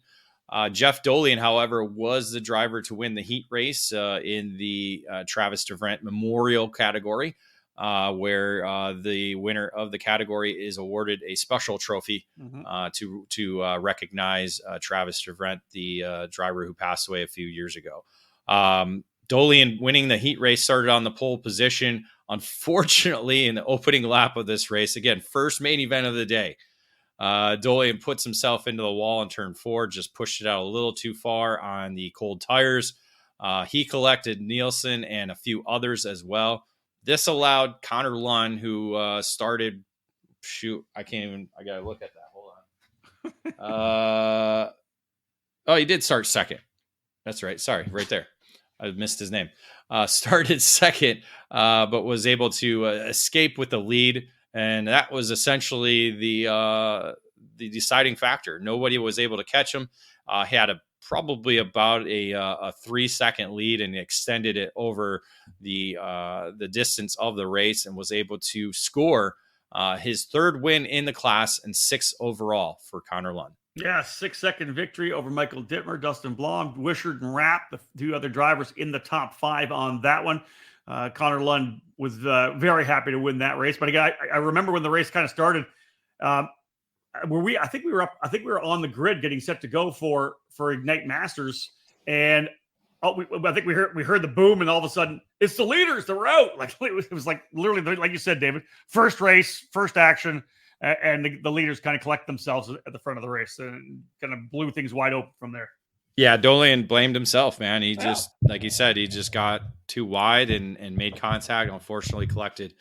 Speaker 2: Jeff Dolian, however, was the driver to win the heat race in the Travis DeVrent Memorial category, where the winner of the category is awarded a special trophy to recognize Travis DeVrent, the driver who passed away a few years ago. Dolian winning the heat race started on the pole position. Unfortunately, in the opening lap of this race, again, first main event of the day, Dolian puts himself into the wall in turn 4, just pushed it out a little too far on the cold tires. He collected Nielsen and a few others as well. This allowed Connor Lund, who started, I got to look at that. Hold on. He did start second. That's right. Sorry, right there. I missed his name. Started second, but was able to escape with the lead. And that was essentially the deciding factor. Nobody was able to catch him. He had probably about a 3-second lead and extended it over the distance of the race and was able to score his 3rd win in the class and 6th overall for Connor Lund.
Speaker 1: Yeah, 6-second victory over Michael Dittmer, Dustin Blom, Wishart, and Rapp, the 2 other drivers in the top 5 on that one. Connor Lund was very happy to win that race. But again, I remember when the race kind of started, I think we were on the grid getting set to go for Ignite Masters, and I think we heard the boom, and all of a sudden it's the leaders, they're out. Like it was like literally, like you said, David, first race, first action, and the leaders kind of collect themselves at the front of the race and kind of blew things wide open from there.
Speaker 2: Yeah, Dolian blamed himself, man. He just, like he said, he just got too wide and made contact. Unfortunately, collected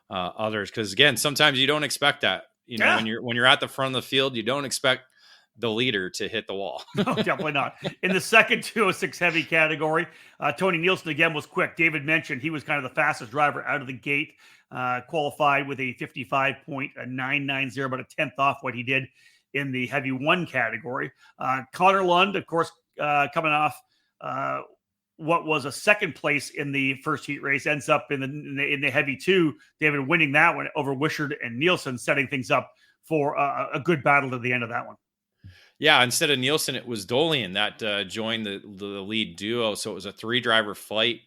Speaker 2: others because, again, sometimes you don't expect that. You know, when you're at the front of the field, you don't expect the leader to hit the wall.
Speaker 1: No, definitely not. In the second 206 heavy category, Tony Nielsen again was quick. David mentioned he was kind of the fastest driver out of the gate. Qualified with a 55.990, about a 10th off what he did in the heavy 1 category. Connor Lund, of course, coming off what was a 2nd place in the first heat race, ends up in the heavy 2. David winning that one over Wishart and Nielsen, setting things up for a good battle to the end of that one.
Speaker 2: Yeah, instead of Nielsen, it was Dolian that joined the lead duo. So it was a 3-driver fight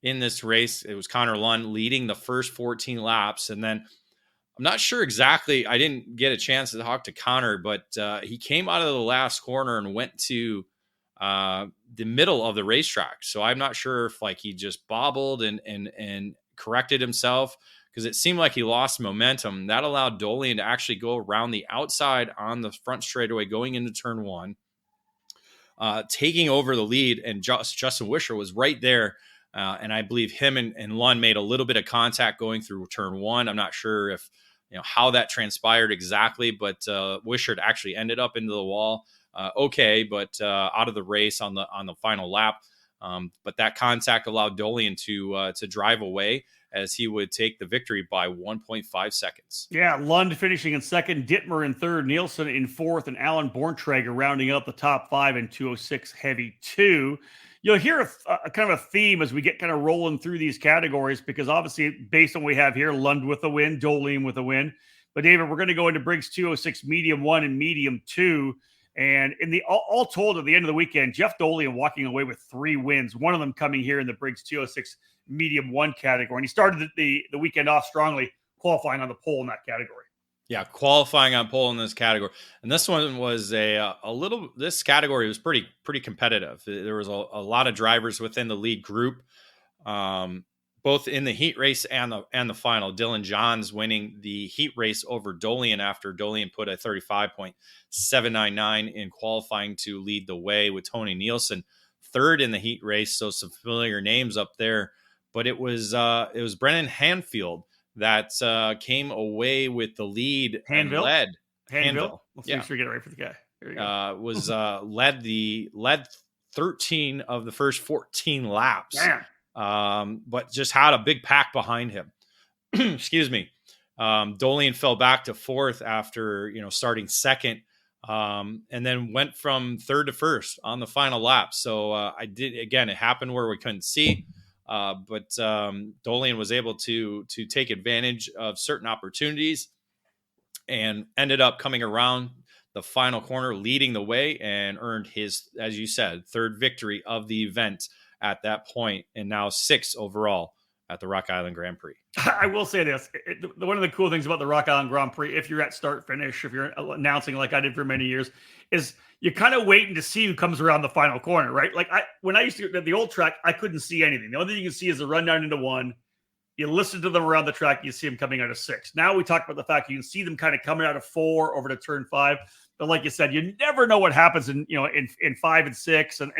Speaker 2: in this race. It was Connor Lund leading the first 14 laps. And then I'm not sure exactly. I didn't get a chance to talk to Connor, but he came out of the last corner and went to the middle of the racetrack. So I'm not sure if like he just bobbled and corrected himself, because it seemed like he lost momentum. That allowed Dolian to actually go around the outside on the front straightaway going into turn 1, taking over the lead. And Justin Wisher was right there. And I believe him and Lund made a little bit of contact going through turn 1. I'm not sure if, how that transpired exactly, but Wishart actually ended up into the wall. But out of the race on the final lap. But that contact allowed Dolian to drive away, as he would take the victory by 1.5 seconds. Yeah,
Speaker 1: Lund finishing in 2nd, Dittmer in 3rd, Nielsen in 4th, and Alan Borntrager rounding out the top 5 in 206 heavy 2. You'll hear a kind of a theme as we get kind of rolling through these categories, because obviously based on what we have here, Lund with a win, Dolian with a win. But David, we're going to go into Briggs 206 medium 1 and medium 2. And in the all told, at the end of the weekend, Jeff Dolian walking away with 3 wins, one of them coming here in the Briggs 206 medium 1 category. And he started the weekend off strongly, qualifying on the pole in that category.
Speaker 2: Yeah, qualifying on pole in this category. And this one was this category was pretty competitive. There was a lot of drivers within the lead group, both in the heat race and the final. Dylan Johns winning the heat race over Dolian after Dolian put a 35.799 in qualifying to lead the way, with Tony Nielsen third in the heat race. So some familiar names up there, but it was Brennan Hanfield that came away with the lead and led.
Speaker 1: Hanville. Let's make sure we get it right for the guy. There you go.
Speaker 2: Led 13 of the first 14 laps.
Speaker 1: Damn.
Speaker 2: But just had a big pack behind him. Excuse me. Dolian fell back to 4th after starting 2nd, and then went from 3rd to 1st on the final lap. So it happened where we couldn't see. But Dolian was able to take advantage of certain opportunities and ended up coming around the final corner, leading the way, and earned his, as you said, 3rd victory of the event at that point, and now 6th overall at the Rock Island Grand Prix.
Speaker 1: I will say this. One of the cool things about the Rock Island Grand Prix, if you're at start finish, if you're announcing like I did for many years, is you're kind of waiting to see who comes around the final corner, right? Like when I used to at the old track, I couldn't see anything. The only thing you can see is a rundown into 1. You listen to them around the track, you see them coming out of 6. Now we talk about the fact you can see them kind of coming out of 4 over to turn 5. But like you said, you never know what happens in 5 and 6, and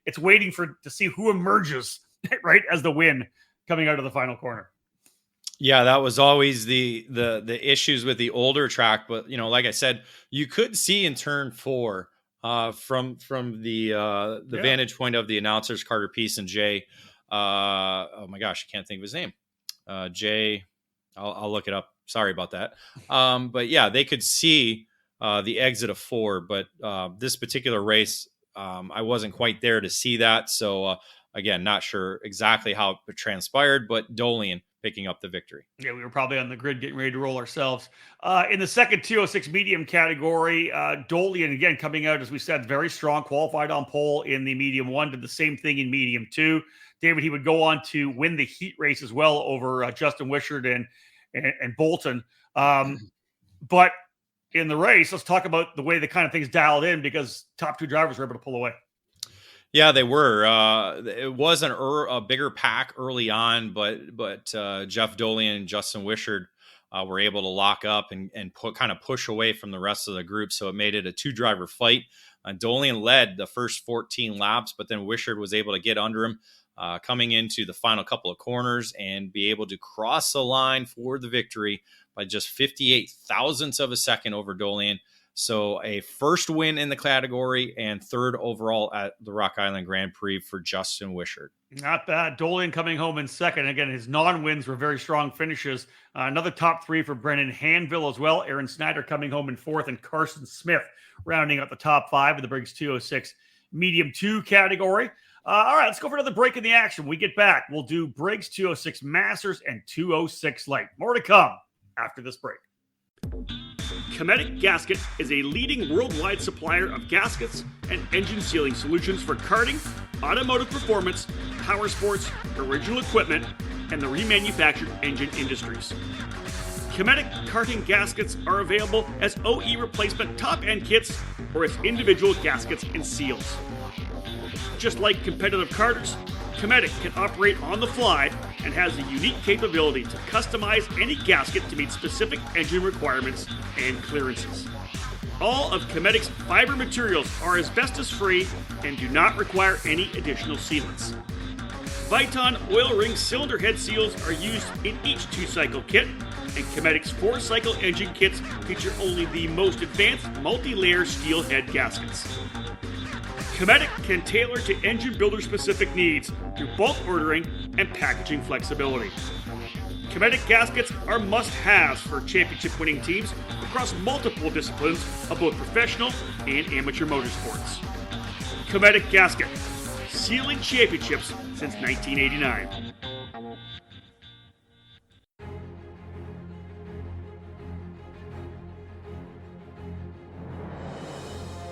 Speaker 1: it's waiting to see who emerges right as the win coming out of the final corner.
Speaker 2: Yeah, that was always the issues with the older track, but like I said, you could see in turn 4 from the vantage point of the announcers, Carter Peace and Jay. Oh my gosh, I can't think of his name. Jay, I'll look it up. Sorry about that. But yeah, they could see the exit of 4, but this particular race, I wasn't quite there to see that. So again, not sure exactly how it transpired, but Dolian picking up the victory.
Speaker 1: Yeah, we were probably on the grid getting ready to roll ourselves. In the second 206 medium category, Dolian, again, coming out, as we said, very strong, qualified on pole in the medium 1, did the same thing in medium 2. David, he would go on to win the heat race as well over Justin Wishart and Bolton. But in the race, let's talk about the way the kind of things dialed in, because top 2 drivers were able to pull away.
Speaker 2: Yeah, they were. It was a bigger pack early on, but Jeff Dolian and Justin Wishart were able to lock up and kind of push away from the rest of the group. So it made it a 2-driver fight. Dolian led the first 14 laps, but then Wishart was able to get under him coming into the final couple of corners and be able to cross the line for the victory by just 58 thousandths of a second over Dolian. So a first win in the category and 3rd overall at the Rock Island Grand Prix for Justin Wishart.
Speaker 1: Not bad. Dolian coming home in 2nd. Again, his non-wins were very strong finishes. Another top 3 for Brennan Hanville as well. Aaron Snyder coming home in 4th, and Carson Smith rounding out the top 5 of the Briggs 206 medium 2 category. All right, let's go for another break in the action. When we get back, we'll do Briggs 206 Masters and 206 Light. More to come after this break. Cometic Gasket is a leading worldwide supplier of gaskets and engine sealing solutions for karting, automotive performance, power sports, original equipment, and the remanufactured engine industries. Cometic karting gaskets are available as OE replacement top-end kits or as individual gaskets and seals. Just like competitive karters, Cometic can operate on the fly and has the unique capability to customize any gasket to meet specific engine requirements and clearances. All of Cometic's fiber materials are asbestos-free and do not require any additional sealants. Viton oil ring cylinder head seals are used in each 2-cycle kit, and Cometic's 4-cycle engine kits feature only the most advanced multi-layer steel head gaskets. Cometic can tailor to engine builder specific needs through bulk ordering and packaging flexibility. Cometic gaskets are must-haves for championship-winning teams across multiple disciplines of both professional and amateur motorsports. Cometic Gasket, sealing championships since 1989.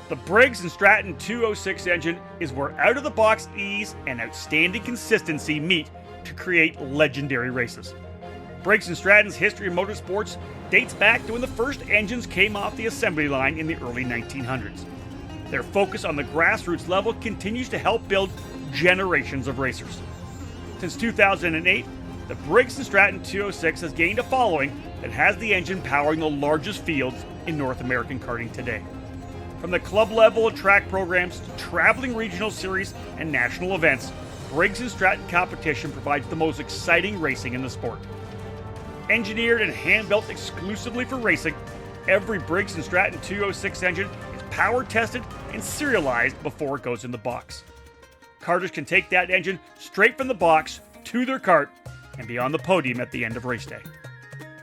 Speaker 1: The Briggs & Stratton 206 engine is where out-of-the-box ease and outstanding consistency meet to create legendary races. Briggs & Stratton's history of motorsports dates back to when the first engines came off the assembly line in the early 1900s. Their focus on the grassroots level continues to help build generations of racers. Since 2008, the Briggs & Stratton 206 has gained a following that has the engine powering the largest fields in North American karting today. From the club level track programs to traveling regional series and national events, Briggs & Stratton competition provides the most exciting racing in the sport. Engineered and hand-built exclusively for racing, every Briggs & Stratton 206 engine is power tested and serialized before it goes in the box. Karters can take that engine straight from the box to their kart and be on the podium at the end of race day.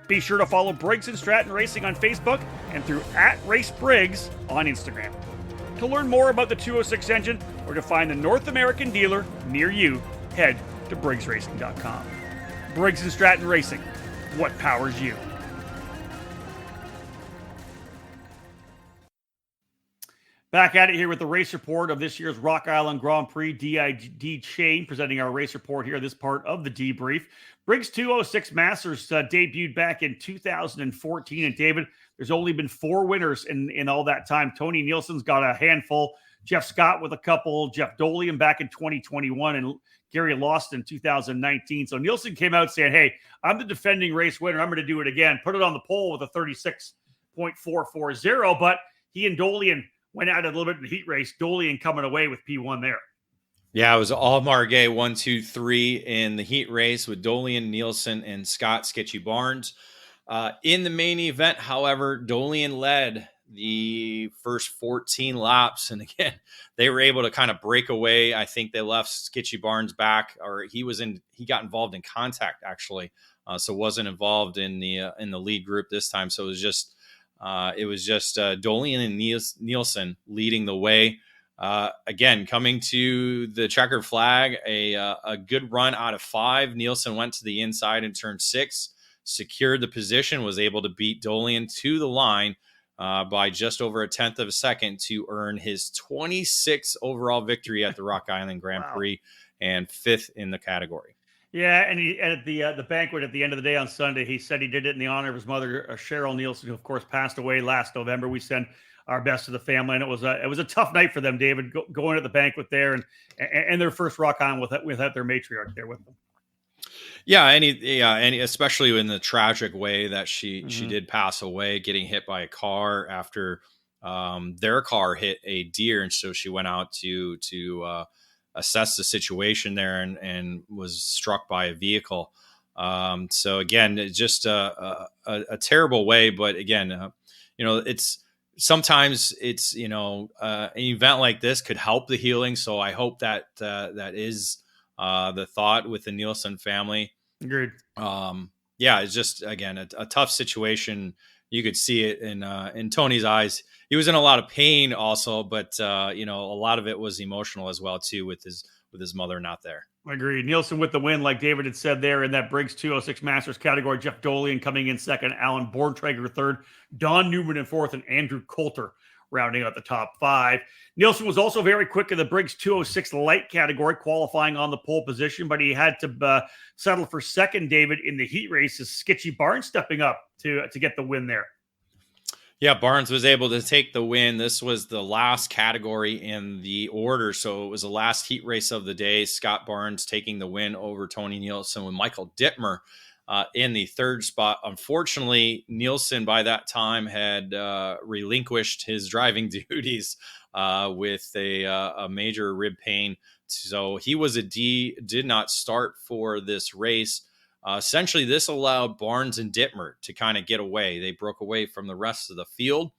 Speaker 1: Be sure to follow Briggs & Stratton Racing on Facebook and through @RaceBriggs on Instagram. To learn more about the 206 engine or to find the North American dealer near you, head to BriggsRacing.com. Briggs & Stratton Racing, what powers you? Back at it here with the race report of this year's Rock Island Grand Prix. DID Chain presenting our race report here, this part of the debrief. Briggs 206 Masters debuted back in 2014. And David, there's only been 4 winners in all that time. Tony Nielsen's got a handful. Jeff Scott with a couple. Jeff Dolian back in 2021. And Gary lost in 2019. So Nielsen came out saying, hey, I'm the defending race winner. I'm going to do it again. Put it on the pole with a 36.440. But he and Dolian went out a little bit in the heat race. Dolian coming away with P1 there.
Speaker 2: Yeah, it was all Margay 1, 2, 3 in the heat race with Dolian, Nielsen, and Scott Sketchy Barnes. In the main event, however, Dolian led the first 14 laps. And again, they were able to kind of break away. I think they left Sketchy Barnes back, or he got involved in contact actually. So wasn't involved in the lead group this time. So it was just Dolian and Nielsen leading the way. Again, coming to the checkered flag, a good run out of 5. Nielsen went to the inside in turn 6, secured the position, was able to beat Dolian to the line by just over a tenth of a second to earn his 26th overall victory at the Rock Island Grand Prix and 5th in the category.
Speaker 1: Yeah, and he at the banquet at the end of the day on Sunday, he said he did it in the honor of his mother, Cheryl Nielsen, who of course passed away last November. We send our best to the family, and it was a tough night for them, David, going at the banquet there and their first Rock On without their matriarch there with them.
Speaker 2: Yeah, and especially in the tragic way that she did pass away, getting hit by a car after their car hit a deer, and so she went out to assess the situation there and was struck by a vehicle. So again, it's just a terrible way, but again, sometimes it's an event like this could help the healing. So I hope that that is the thought with the Nielsen family.
Speaker 1: Agreed.
Speaker 2: It's just, again, a tough situation. You could see it in Tony's eyes. He was in a lot of pain also, but a lot of it was emotional as well too, with his mother not there.
Speaker 1: Agreed. Nielsen with the win, like David had said there in that Briggs 206 Masters category. Jeff Dolian coming in second, Alan Borntrager third, Don Newman in fourth, and Andrew Coulter rounding out the top 5. Nielsen was also very quick in the Briggs 206 light category, qualifying on the pole position, but he had to settle for second, David, in the heat race as Sketchy Barnes stepping up to get the win there.
Speaker 2: Yeah, Barnes was able to take the win. This was the last category in the order, so it was the last heat race of the day. Scott Barnes taking the win over Tony Nielsen with Michael Dittmer in the third spot. Unfortunately, Nielsen by that time had relinquished his driving duties with a major rib pain. So he was a D, did not start for this race. Essentially, this allowed Barnes and Dittmer to kind of get away. They broke away from the rest of the field,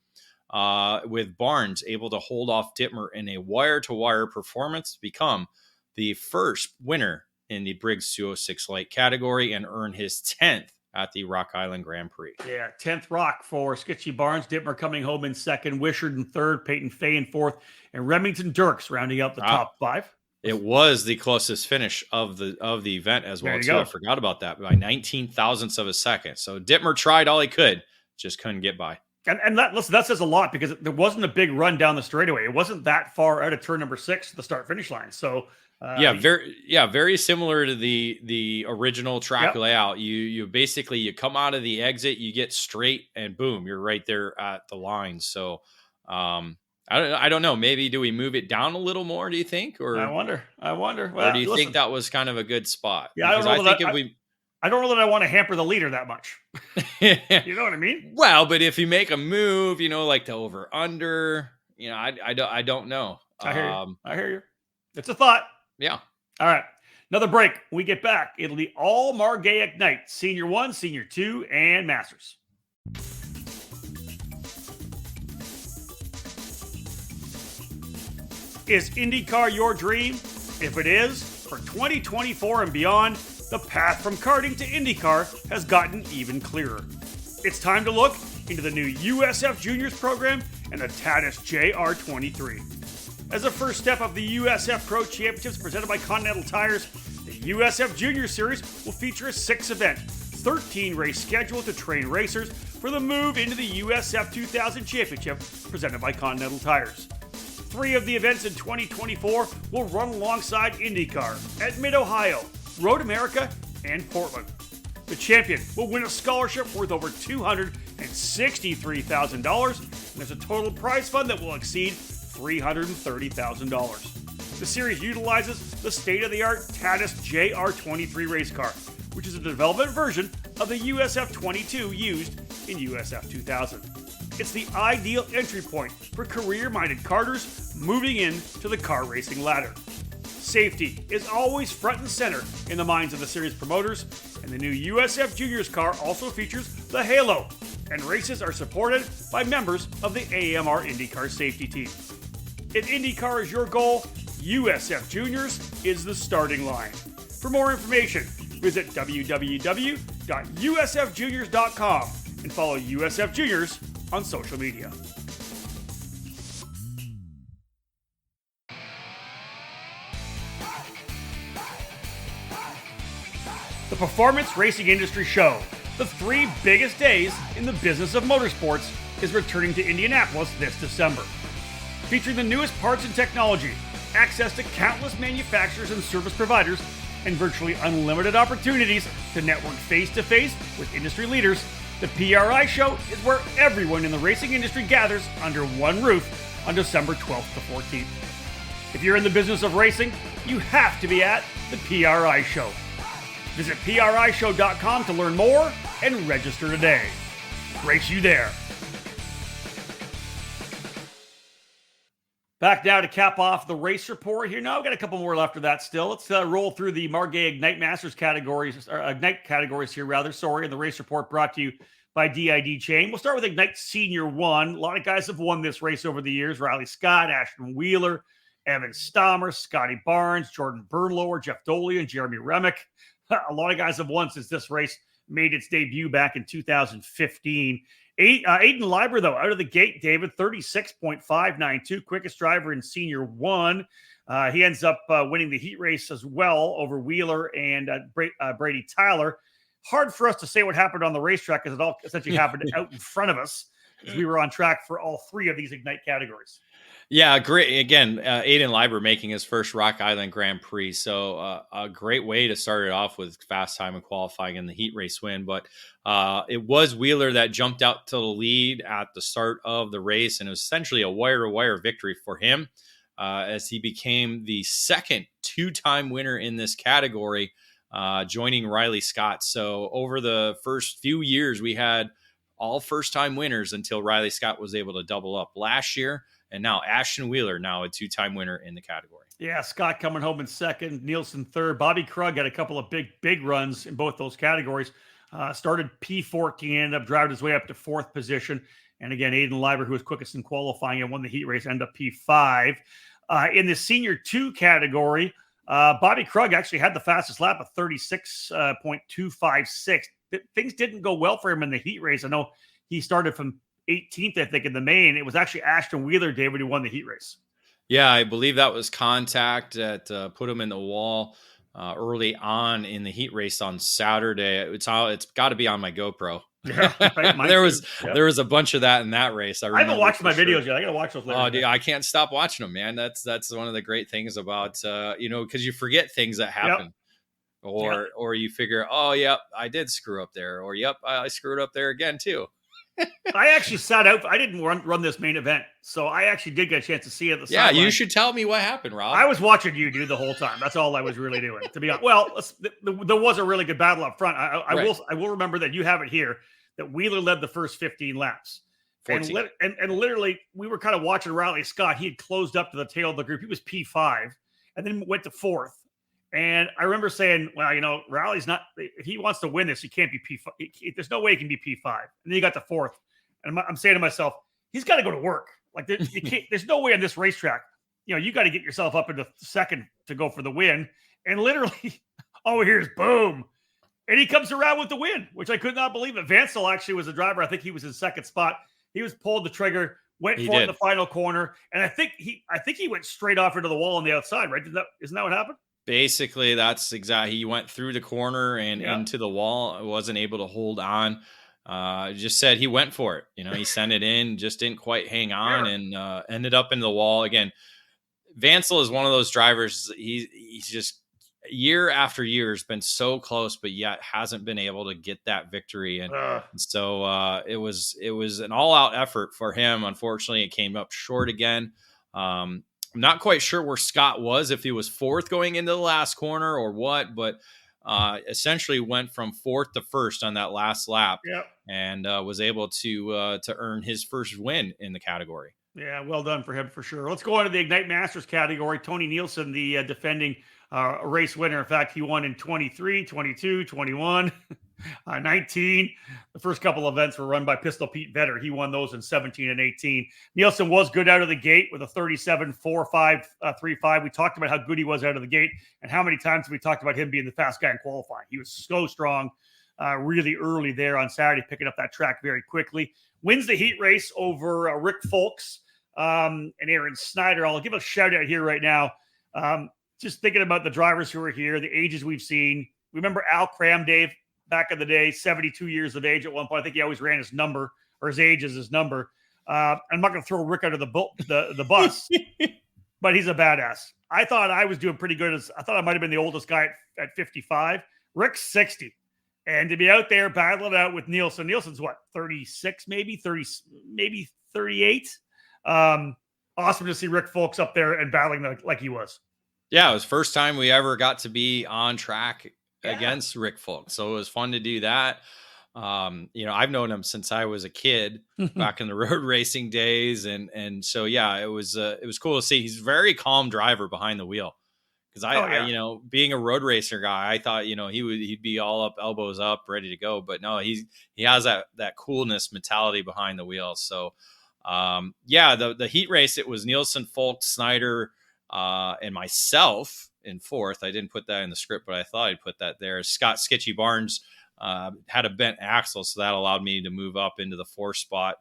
Speaker 2: with Barnes able to hold off Dittmer in a wire-to-wire performance to become the first winner in the Briggs 206 light category and earn his 10th at the Rock Island Grand Prix.
Speaker 1: Yeah, 10th Rock for Sketchy Barnes. Dittmer coming home in second, Wishart in third, Peyton Fay in fourth, and Remington Dirks rounding out the top 5.
Speaker 2: It was the closest finish of the event as well, too.
Speaker 1: Go.
Speaker 2: I forgot about that, by 19 thousandths of a second. So Dittmer tried all he could, just couldn't get by.
Speaker 1: And that says a lot because there wasn't a big run down the straightaway. It wasn't that far out of turn number 6 to the start finish line. So
Speaker 2: very similar to the original track layout. You basically you come out of the exit, you get straight, and boom, you're right there at the line. So I don't know. Maybe do we move it down a little more? Do you think? Or
Speaker 1: I wonder.
Speaker 2: Well, or do you think that was kind of a good spot?
Speaker 1: Yeah, I don't know that I want to hamper the leader that much. You know what I mean?
Speaker 2: Well, but if you make a move, like the over under, I don't know.
Speaker 1: I hear you. It's a thought.
Speaker 2: Yeah.
Speaker 1: All right. Another break. When we get back, it'll be all Margaic Night, Senior 1, Senior 2, and Masters. Is IndyCar your dream? If it is, for 2024 and beyond, the path from karting to IndyCar has gotten even clearer. It's time to look into the new USF Juniors program and the Tatis JR23. As a first step of the USF Pro Championships presented by Continental Tires, the USF Junior Series will feature a 6-event, 13-race schedule to train racers for the move into the USF 2000 Championship presented by Continental Tires. 3 of the events in 2024 will run alongside IndyCar at Mid-Ohio, Road America, and Portland. The champion will win a scholarship worth over $263,000, and there's a total prize fund that will exceed $330,000. The series utilizes the state-of-the-art Tatis JR23 race car, which is a development version of the USF 22 used in USF 2000. It's the ideal entry point for career-minded karters moving into the car racing ladder. Safety is always front and center in the minds of the series promoters, and the new USF Juniors car also features the Halo, and races are supported by members of the AMR IndyCar safety team. If IndyCar is your goal, USF Juniors is the starting line. For more information, visit www.usfjuniors.com and follow USF Juniors on social media. The Performance Racing Industry Show, the 3 biggest days in the business of motorsports, is returning to Indianapolis this December. Featuring the newest parts and technology, access to countless manufacturers and service providers, and virtually unlimited opportunities to network face-to-face with industry leaders, the PRI Show is where everyone in the racing industry gathers under one roof on December 12th to 14th. If you're in the business of racing, you have to be at the PRI Show. Visit PRIshow.com to learn more and register today. Race you there. Back now to cap off the race report here. Now, I've got a couple more left of that still. Let's roll through the Margaic Ignite Masters categories, or Ignite categories here, rather. Sorry, and the race report brought to you by DID Chain. We'll start with Ignite Senior 1. A lot of guys have won this race over the years. Riley Scott, Ashton Wheeler, Evan Stammer, Scotty Barnes, Jordan Bernlower, Jeff Doley, and Jeremy Remick. A lot of guys have won since this race made its debut back in 2015. Aiden Leiber, though, out of the gate, David, 36.592, quickest driver in Senior 1. He ends up winning the heat race as well over Wheeler and Brady Tyler. Hard for us to say what happened on the racetrack because it all essentially happened out in front of us as we were on track for all 3 of these Ignite categories.
Speaker 2: Yeah, great. Again, Aiden Leiber making his first Rock Island Grand Prix. So a great way to start it off with fast time and qualifying in the heat race win. But it was Wheeler that jumped out to the lead at the start of the race. And it was essentially a wire-to-wire victory for him as he became the second 2-time winner in this category, joining Riley Scott. So over the first few years, we had all first-time winners until Riley Scott was able to double up last year. And now Ashton Wheeler, now a 2-time winner in the category.
Speaker 1: Yeah, Scott coming home in second, Nielsen third. Bobby Krug had a couple of big runs in both those categories. Started P14, ended up driving his way up to 4th position. And again, Aiden Leiber, who was quickest in qualifying and won the heat race, ended up P5. In the Senior 2 category, Bobby Krug actually had the fastest lap of 36.256. Things didn't go well for him in the heat race. I know he started from 18th, I think, in the main. It was actually Ashton Wheeler, David, who won the heat race.
Speaker 2: Yeah, I believe that was contact that put him in the wall early on in the heat race on Saturday. It's got to be on my GoPro.
Speaker 1: Yeah, right.
Speaker 2: there was a bunch of that in that race.
Speaker 1: I haven't watched my videos yet. I gotta watch those later.
Speaker 2: Oh, dude, I can't stop watching them, man. That's one of the great things about because you forget things that happen. Yep. Or you figure, oh, yep, I did screw up there. Or, yep, I screwed up there again, too.
Speaker 1: I actually sat out. I didn't run this main event, so I actually did get a chance to see it.
Speaker 2: Yeah, you should tell me what happened, Rob.
Speaker 1: I was watching you, dude, the whole time. That's all I was really doing, to be honest. Well, there was a really good battle up front. I will remember that you have it here, that Wheeler led the first 15 laps. 14. And literally, we were kind of watching Riley Scott. He had closed up to the tail of the group. He was P5 and then went to 4th. And I remember saying, well, Riley's not, if he wants to win this, he can't be P5. There's no way he can be P5. And then he got to 4th. And I'm saying to myself, he's got to go to work. Like, there's no way on this racetrack. You got to get yourself up into 2nd to go for the win. And literally, all we hear is boom. And he comes around with the win, which I could not believe it. Vansel actually was the driver. I think he was in 2nd spot. He was pulled the trigger, went for it in the final corner. And I think he went straight off into the wall on the outside, right? Isn't that what happened?
Speaker 2: Basically, that's exactly. He went through the corner and into the wall. Wasn't able to hold on. Just said he went for it. He sent it in, just didn't quite hang on, and ended up into the wall again. Vansel is one of those drivers. He's just year after year has been so close, but yet hasn't been able to get that victory. And so it was an all out effort for him. Unfortunately, it came up short again. I'm not quite sure where Scott was, if he was 4th going into the last corner or what, but essentially went from 4th to 1st on that last lap, and was able to earn his first win in the category.
Speaker 1: Yeah, well done for him for sure. Let's go on to the Ignite Masters category. Tony Nielsen, the defending race winner. In fact, he won in 23, 22, 21, 19. The first couple events were run by Pistol Pete Vedder. He won those in 17 and 18. Nielsen was good out of the gate with a 37.45, 3.5. We talked about how good he was out of the gate and how many times we talked about him being the fast guy in qualifying. He was so strong really early there on Saturday, picking up that track very quickly. Wins the heat race over Rick Folks and Aaron Snyder. I'll give a shout out here right now. Just thinking about the drivers who are here, the ages we've seen. Remember Al Cramdave back in the day, 72 years of age at one point. I think he always ran his number or his age as his number. I'm not going to throw Rick under the bus, but he's a badass. I thought I was doing pretty good. I thought I might have been the oldest guy at 55. Rick's 60. And to be out there battling it out with Nielsen. Nielsen's what, 36, maybe 30, maybe 38. Awesome to see Rick Folks up there and battling like he was.
Speaker 2: Yeah, it was the first time we ever got to be on track against Rick Folks. So it was fun to do that. I've known him since I was a kid back in the road racing days. And so, yeah, it was cool to see. He's a very calm driver behind the wheel. Because I, being a road racer guy, I thought, he'd be all up, elbows up, ready to go. But no, he has that coolness mentality behind the wheel. So, the heat race, it was Nielsen, Folks, Snyder, and myself in 4th. I didn't put that in the script, but I thought I'd put that there. Scott Sketchy Barnes had a bent axle, so that allowed me to move up into the 4th spot.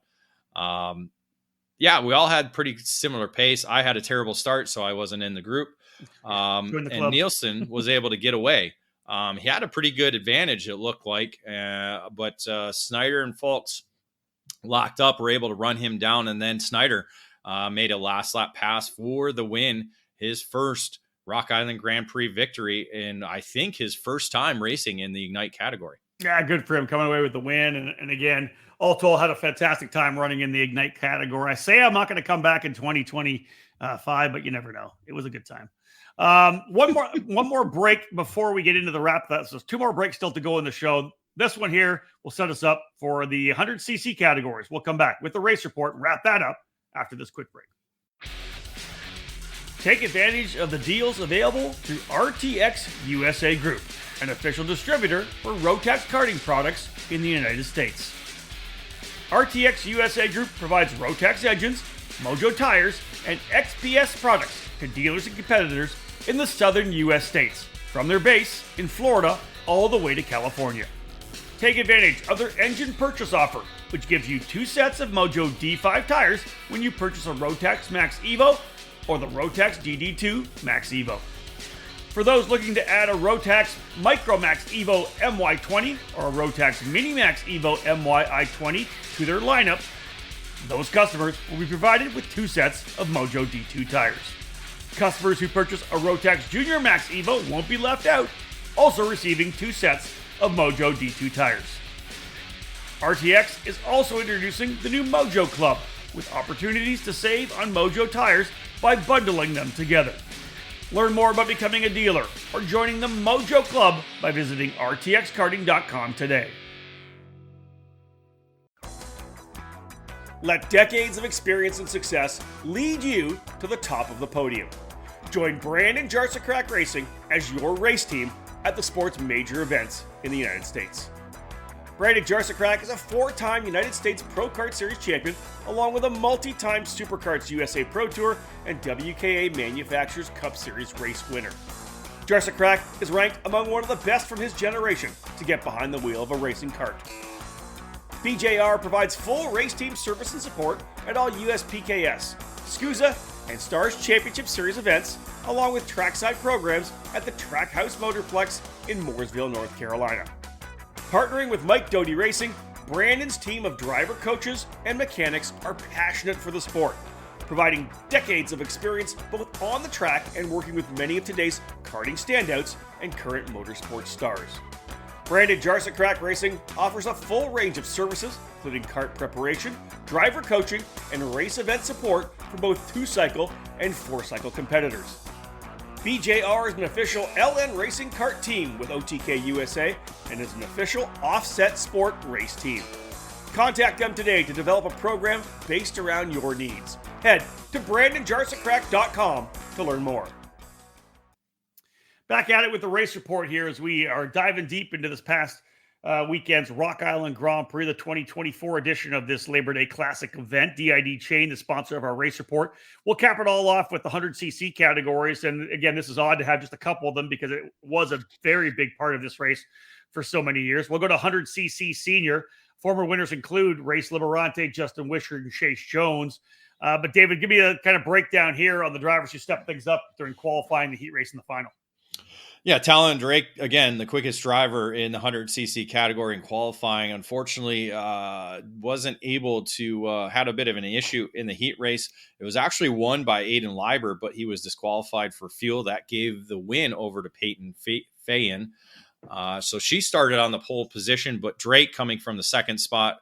Speaker 2: We all had pretty similar pace. I had a terrible start, so I wasn't in the group. And Nielsen was able to get away. He had a pretty good advantage, it looked like, but Snyder and Folks locked up, were able to run him down, and then Snyder made a last lap pass for the win, his first Rock Island Grand Prix victory, and I think his first time racing in the Ignite category. Yeah,
Speaker 1: good for him coming away with the win. And again, all told, had a fantastic time running in the Ignite category. I say I'm not going to come back in 2025, but you never know. It was a good time. One more break before we get into the wrap. So 2 more breaks still to go in the show. This one here will set us up for the 100cc categories. We'll come back with the race report and wrap that up after this quick break. Take advantage of the deals available through RTX USA Group, an official distributor for Rotax karting products in the United States. RTX USA Group provides Rotax engines, Mojo tires, and XPS products to dealers and competitors in the southern U.S. states, from their base in Florida all the way to California. Take advantage of their engine purchase offer, which gives you 2 sets of Mojo D5 tires when you purchase a Rotax Max Evo or the Rotax DD2 Max Evo. For those looking to add a Rotax Micromax Evo MY20 or a Rotax Minimax Evo MY-I20 to their lineup, those customers will be provided with 2 sets of Mojo D2 tires. Customers who purchase a Rotax Junior Max Evo won't be left out, also receiving 2 sets of Mojo D2 tires. RTX is also introducing the new Mojo Club, with opportunities to save on Mojo tires by bundling them together. Learn more about becoming a dealer or joining the Mojo Club by visiting rtxkarting.com today. Let decades of experience and success lead you to the top of the podium. Join Brandon Jarsacrack Racing as your race team at the sport's major events in the United States. Brandon Jarsacrack is a 4-time United States Pro Kart Series champion, along with a multi-time Superkarts USA Pro Tour and WKA Manufacturers Cup Series race winner. Jarsacrack is ranked among one of the best from his generation to get behind the wheel of a racing kart. BJR provides full race team service and support at all USPKS, SCUSA, and Stars Championship Series events, along with trackside programs at the Trackhouse Motorplex in Mooresville, North Carolina. Partnering with Mike Doty Racing, Brandon's team of driver coaches and mechanics are passionate for the sport, providing decades of experience both on the track and working with many of today's karting standouts and current motorsport stars. Brandon Jarsacrack Racing offers a full range of services, including kart preparation, driver coaching, and race event support for both 2-cycle and 4-cycle competitors. BJR is an official LN Racing Kart team with OTK USA and is an official offset sport race team. Contact them today to develop a program based around your needs. Head to brandonjarsacrack.com to learn more. Back at it with the race report here as we are diving deep into this past weekend's Rock Island Grand Prix, the 2024 edition of this Labor Day Classic event. DID Chain, the sponsor of our race report. We'll cap it all off with the 100cc categories. And again, this is odd to have just a couple of them because it was a very big part of this race for so many years. We'll go to 100cc senior. Former winners include Race Liberante, Justin Wisher, and Chase Jones. But David, give me a kind of breakdown here on the drivers who stepped things up during qualifying, the heat race, and the final.
Speaker 2: Yeah, Talon Drake, again, the quickest driver in the 100cc category in qualifying, unfortunately wasn't able to, had a bit of an issue in the heat race. It was actually won by Aiden Leiber, but he was disqualified for fuel. That gave the win over to Peyton Fayen. So she started on the pole position, but Drake, coming from the second spot,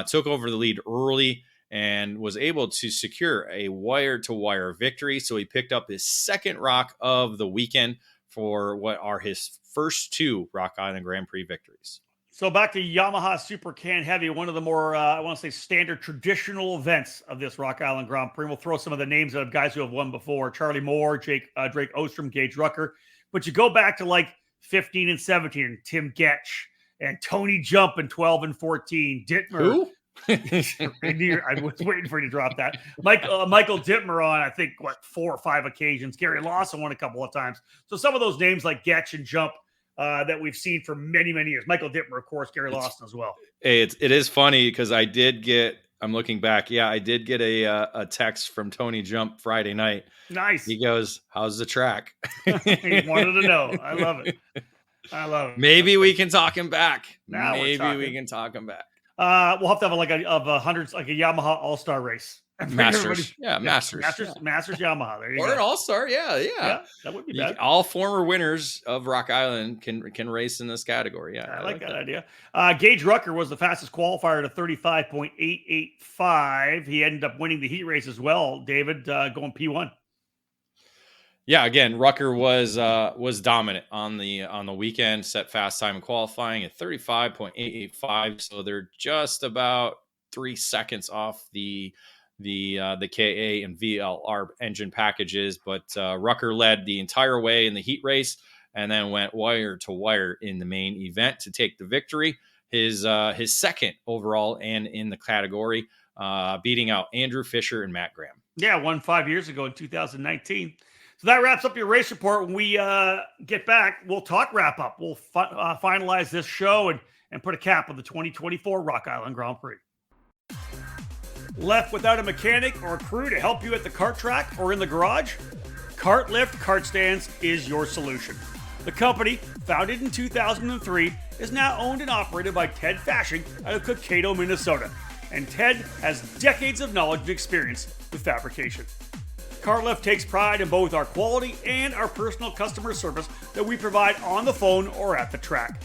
Speaker 2: took over the lead early and was able to secure a wire-to-wire victory. So he picked up his second rock of the weekend for what are his first 2 Rock Island Grand Prix victories.
Speaker 1: So back to Yamaha Super Can Heavy, one of the more, I want to say, standard traditional events of this Rock Island Grand Prix. We'll throw some of the names of guys who have won before: Charlie Moore, Drake Ostrom, Gage Rucker. But you go back to like 15 and 17, Tim Getch and Tony Jump in 12 and 14, Dittmer.
Speaker 2: Who?
Speaker 1: I was waiting for you to drop that. Michael Dittmer on, I think, 4 or 5 occasions. Gary Lawson won a couple of times. So some of those names like Getch and Jump that we've seen for many, many years. Michael Dittmer, of course, Gary Lawson as well.
Speaker 2: It is funny because I did get, I'm looking back. Yeah, I did get a text from Tony Jump Friday night.
Speaker 1: Nice.
Speaker 2: He goes, "How's the track?"
Speaker 1: He wanted to know. I love it.
Speaker 2: Maybe we can talk him back.
Speaker 1: Now
Speaker 2: Maybe we can talk him back.
Speaker 1: We'll have to have a hundreds, like a Yamaha All-Star race.
Speaker 2: Masters. Yeah, Masters.
Speaker 1: Masters Yamaha. There you go.
Speaker 2: Or an All-Star. Yeah.
Speaker 1: That would be bad.
Speaker 2: All former winners of Rock Island can race in this category. Yeah.
Speaker 1: I like that idea. Gage Rucker was the fastest qualifier to 35.885. He ended up winning the heat race as well, David, going P1.
Speaker 2: Yeah, again, Rucker was dominant on the weekend, set fast time in qualifying at 35.885. So they're just about 3 seconds off the KA and VLR engine packages. But Rucker led the entire way in the heat race and then went wire to wire in the main event to take the victory. His second overall and in the category, beating out Andrew Fisher and Matt Graham.
Speaker 1: Yeah, won 5 years ago in 2019. So that wraps up your race report. When we get back, we'll talk wrap up. We'll finalize this show and put a cap on the 2024 Rock Island Grand Prix. Left without a mechanic or a crew to help you at the kart track or in the garage? Cart Lift Cart Stands is your solution. The company, founded in 2003, is now owned and operated by Ted Fashing out of Cokato, Minnesota. And Ted has decades of knowledge and experience with fabrication. Cart Lift takes pride in both our quality and our personal customer service that we provide on the phone or at the track.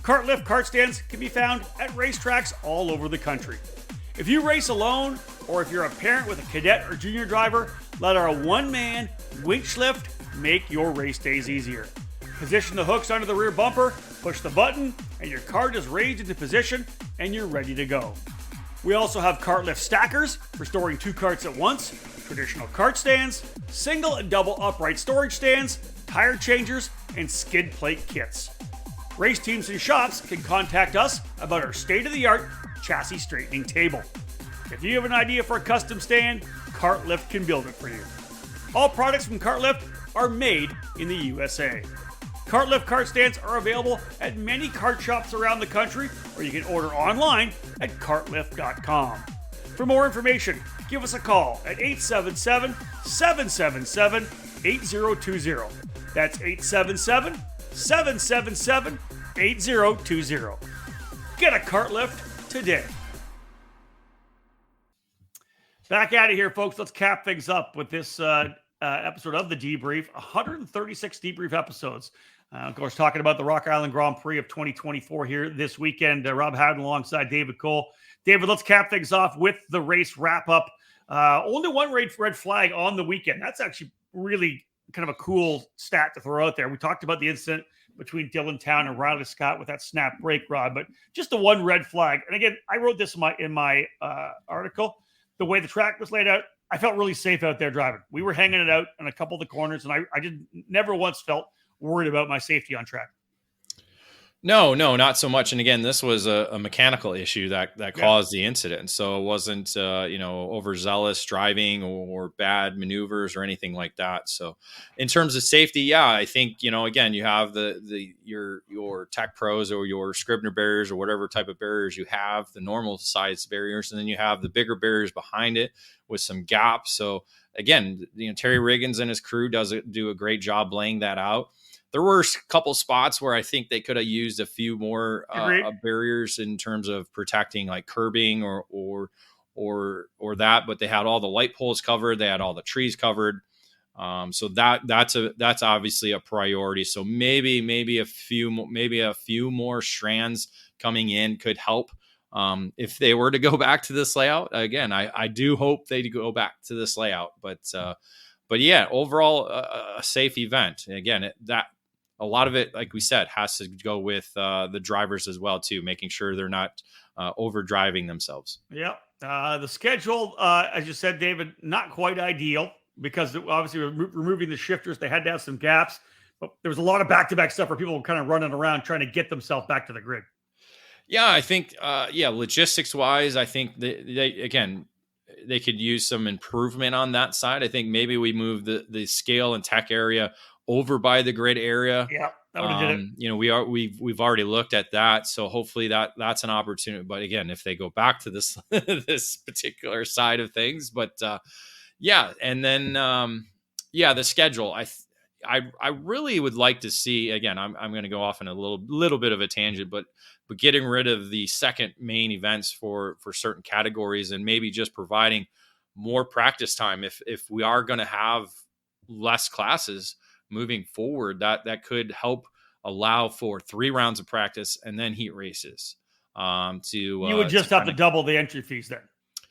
Speaker 1: Cart Lift Cart Stands can be found at racetracks all over the country. If you race alone, or if you're a parent with a cadet or junior driver, let our one-man winch lift make your race days easier. Position the hooks under the rear bumper, push the button, and your cart is raised into position and you're ready to go. We also have cart lift stackers for storing 2 carts at once, traditional cart stands, single and double upright storage stands, tire changers, and skid plate kits. Race teams and shops can contact us about our state-of-the-art chassis straightening table. If you have an idea for a custom stand, Cart Lift can build it for you. All products from Cart Lift are made in the USA. Cart Lift cart stands are available at many cart shops around the country, or you can order online at cartlift.com. For more information, give us a call at 877-777-8020. That's 877-777-8020. Get a Cart Lift today. Back out of here, folks. Let's cap things up with this episode of the Debrief. 136 Debrief episodes. Of course, talking about the Rock Island Grand Prix of 2024 here this weekend. Rob Howden alongside David Cole. David, let's cap things off with the race wrap-up. Only one red flag on the weekend. That's actually really kind of a cool stat to throw out there. We talked about the incident between Dylan Town and Riley Scott with that snap brake rod, but just the one red flag. And again, I wrote this in my article. The way the track was laid out, I felt really safe out there driving. We were hanging it out in a couple of the corners, and I never once felt worried about my safety on track.
Speaker 2: No, not so much. And again, this was a mechanical issue that caused the incident. So it wasn't, overzealous driving or bad maneuvers or anything like that. So in terms of safety, I think, again, you have your Tech Pros or your Scribner barriers or whatever type of barriers you have, the normal size barriers, and then you have the bigger barriers behind it with some gaps. So again, Terry Riggins and his crew do a great job laying that out. There were a couple spots where I think they could have used a few more barriers in terms of protecting, like curbing or that. But they had all the light poles covered, they had all the trees covered. So that's obviously a priority. So maybe a few more strands coming in could help. If they were to go back to this layout again, I do hope they go back to this layout. But yeah, overall a safe event. Again, a lot of it, like we said, has to go with the drivers as well, too, making sure they're not over-driving themselves.
Speaker 1: Yeah. The schedule, as you said, David, not quite ideal because obviously removing the shifters, they had to have some gaps. But there was a lot of back-to-back stuff where people were kind of running around trying to get themselves back to the grid.
Speaker 2: Yeah, I think, logistics-wise, I think they could use some improvement on that side. I think maybe we move the scale and tech area over by the grid area.
Speaker 1: Yeah, that would have did
Speaker 2: it. We've already looked at that, so hopefully that's an opportunity. But again, if they go back to this this particular side of things, but and then the schedule. I really would like to see. Again, I'm going to go off in a little bit of a tangent, but getting rid of the second main events for certain categories and maybe just providing more practice time. If we are going to have less classes moving forward, that could help allow for 3 rounds of practice and then heat races. You
Speaker 1: would just have to double the entry fees then,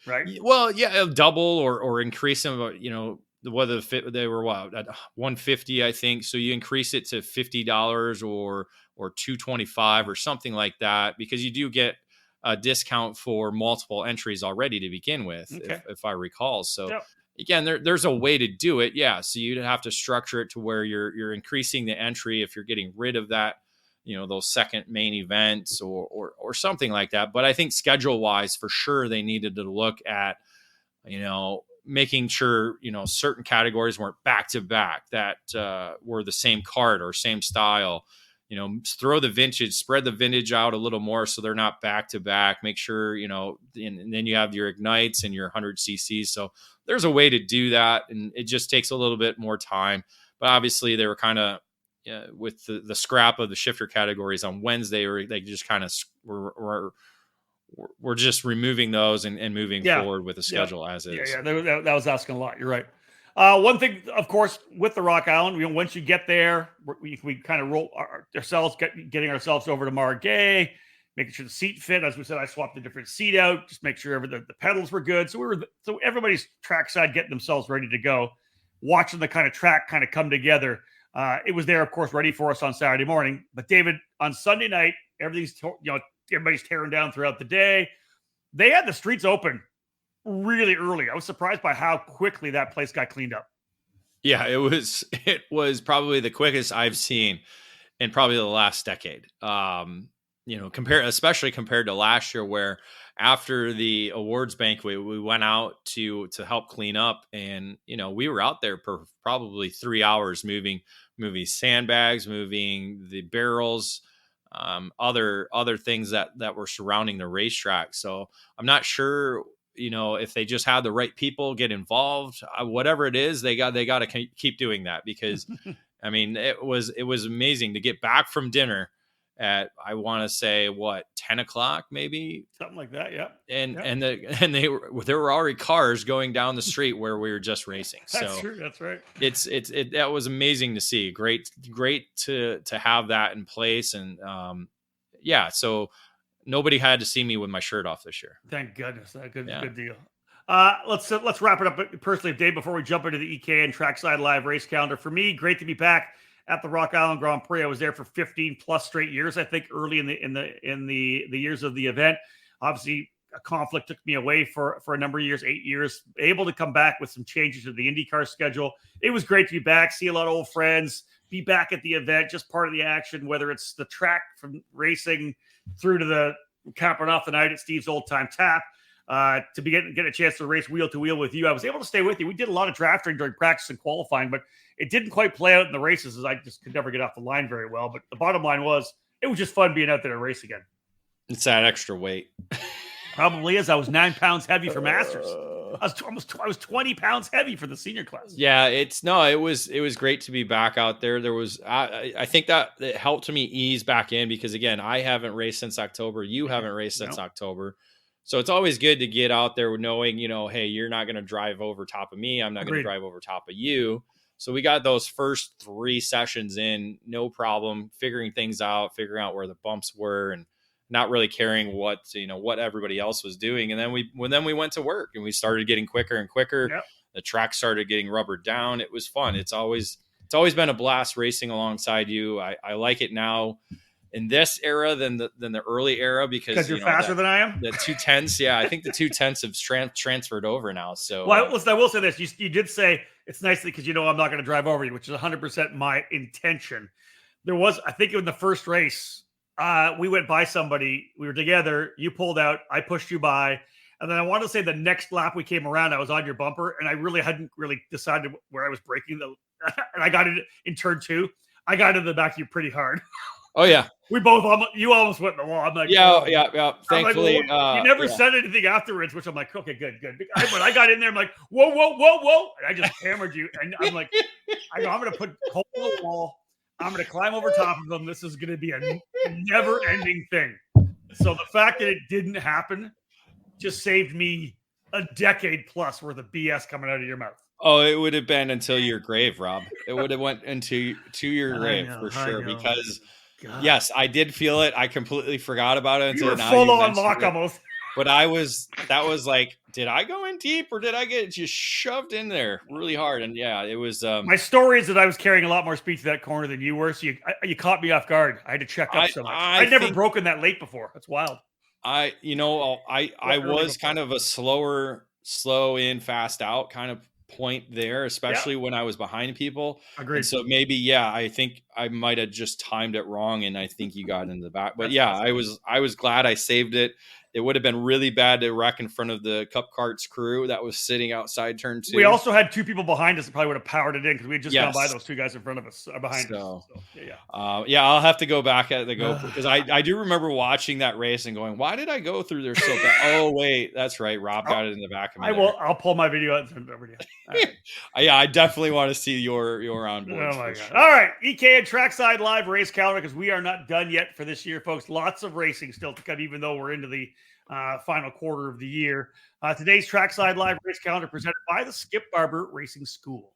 Speaker 1: right?
Speaker 2: Well, yeah, double or increase them. Whether they were at $150, I think. So you increase it to $50 or $225 or something like that, because you do get a discount for multiple entries already to begin with, if I recall. So. Yep. Again, there's a way to do it. Yeah. So you'd have to structure it to where you're increasing the entry if you're getting rid of that, those second main events or something like that. But I think schedule wise, for sure, they needed to look at, making sure, certain categories weren't back to back, that were the same cart or same style. throw the vintage, spread the vintage out a little more so they're not back to back. Make sure, and then you have your ignites and your 100 cc's. So there's a way to do that, and it just takes a little bit more time. But obviously they were kind of with the scrap of the shifter categories on Wednesday, or they just kind of we're just removing those and moving forward with the schedule as is.
Speaker 1: Yeah, that was asking a lot. You're right. One thing, of course, with the Rock Island, once you get there, we kind of roll ourselves, getting ourselves over to Margay, making sure the seat fit. As we said, I swapped the different seat out, just make sure the pedals were good. So everybody's trackside getting themselves ready to go, watching the kind of track kind of come together. It was there, of course, ready for us on Saturday morning. But David, on Sunday night, everybody's tearing down throughout the day. They had the streets open really early. I was surprised by how quickly that place got cleaned up.
Speaker 2: Yeah, it was probably the quickest I've seen in probably the last decade. Especially compared to last year, where after the awards banquet, we went out to help clean up, and we were out there for probably 3 hours moving sandbags, moving the barrels, other things that were surrounding the racetrack. So I'm not sure if they just had the right people get involved, whatever it is, they got to keep doing that, because I mean, it was amazing to get back from dinner at, I want to say 10 o'clock, maybe
Speaker 1: something like that. Yeah.
Speaker 2: And there were already cars going down the street where we were just racing.
Speaker 1: That's true. That's right.
Speaker 2: That was amazing to see. Great to have that in place. And so nobody had to see me with my shirt off this year.
Speaker 1: Thank goodness. Good deal. Let's wrap it up personally, Dave, before we jump into the EKN Trackside Live race calendar. For me, great to be back at the Rock Island Grand Prix. I was there for 15 plus straight years, I think, early in the years of the event. Obviously, a conflict took me away for a number of years, 8 years, able to come back with some changes to the IndyCar schedule. It was great to be back, see a lot of old friends, be back at the event, just part of the action, whether it's the track from racing through to the capping off the night at Steve's Old Time Tap, to get a chance to race wheel to wheel with you. I was able to stay with you. We did a lot of drafting during practice and qualifying, but it didn't quite play out in the races, as I just could never get off the line very well. But the bottom line was, it was just fun being out there to race again.
Speaker 2: It's that extra weight.
Speaker 1: Probably is. I was 9 pounds heavy for Masters. I was 20 pounds heavy for the senior class.
Speaker 2: Yeah, it was great to be back out there. There was, I think that it helped me ease back in, because again, I haven't raced since October. You haven't raced since October. So it's always good to get out there knowing, hey, you're not going to drive over top of me. I'm not going to drive over top of you. So we got those first 3 sessions in, no problem, figuring things out, figuring out where the bumps were, and not really caring what everybody else was doing. And then we went to work, and we started getting quicker and quicker. Yep. The track started getting rubbered down. It was fun. It's always been a blast racing alongside you. I like it now in this era than the early era, because
Speaker 1: you're faster than I am.
Speaker 2: The 210s, yeah, I think the 210s have transferred over now. So,
Speaker 1: well, I will say this: you did say it's nicely, because I'm not going to drive over you, which is 100% my intention. There was, I think, in the first race, we went by somebody. We were together. You pulled out. I pushed you by, and then I want to say the next lap we came around, I was on your bumper, and I really hadn't decided where I was braking. And I got it in turn 2. I got into the back of you pretty hard.
Speaker 2: Oh yeah,
Speaker 1: you almost went in the wall. I'm like,
Speaker 2: yeah. Thankfully,
Speaker 1: like, well, you never said anything afterwards, which I'm like, okay, good. But I got in there, I'm like, whoa, and I just hammered you, and I'm like, I'm going to put hole in the wall. I'm going to climb over top of them. This is going to be a never-ending thing. So the fact that it didn't happen just saved me a decade plus worth of BS coming out of your mouth.
Speaker 2: Oh, it would have been until your grave, Rob. It would have went to your grave for sure, because. God. Yes, I did feel it. I completely forgot about it until now.
Speaker 1: Full on lock almost.
Speaker 2: But that was like, did I go in deep, or did I get just shoved in there really hard? And yeah, it was.
Speaker 1: My story is that I was carrying a lot more speed to that corner than you were, so you caught me off guard. I had to check up so much. I'd never broken that late before. That's wild.
Speaker 2: I was kind of a slow in, fast out kind of point there, especially when I was behind people.
Speaker 1: Agreed.
Speaker 2: And so maybe, I think I might have just timed it wrong, and I think you got into the back. But I was glad I saved it. it would have been really bad to wreck in front of the Cup Carts crew that was sitting outside turn 2.
Speaker 1: We also had 2 people behind us that probably would have powered it in because we had just gone by
Speaker 2: Yes.
Speaker 1: those 2 guys in front of us, behind us. So,
Speaker 2: yeah, I'll have to go back at the GoPro because I do remember watching that race and going, why did I go through there so bad? Oh, wait, that's right. Rob got it in the back of me.
Speaker 1: I'll pull my video out and send it over to you. Right.
Speaker 2: Yeah, I definitely want to see your onboard.
Speaker 1: Oh my God. Sure. All right. EKN Trackside Live race calendar, because we are not done yet for this year, folks. Lots of racing still to come, even though we're into the final quarter of the year. Today's Trackside Live race calendar presented by the Skip Barber Racing School.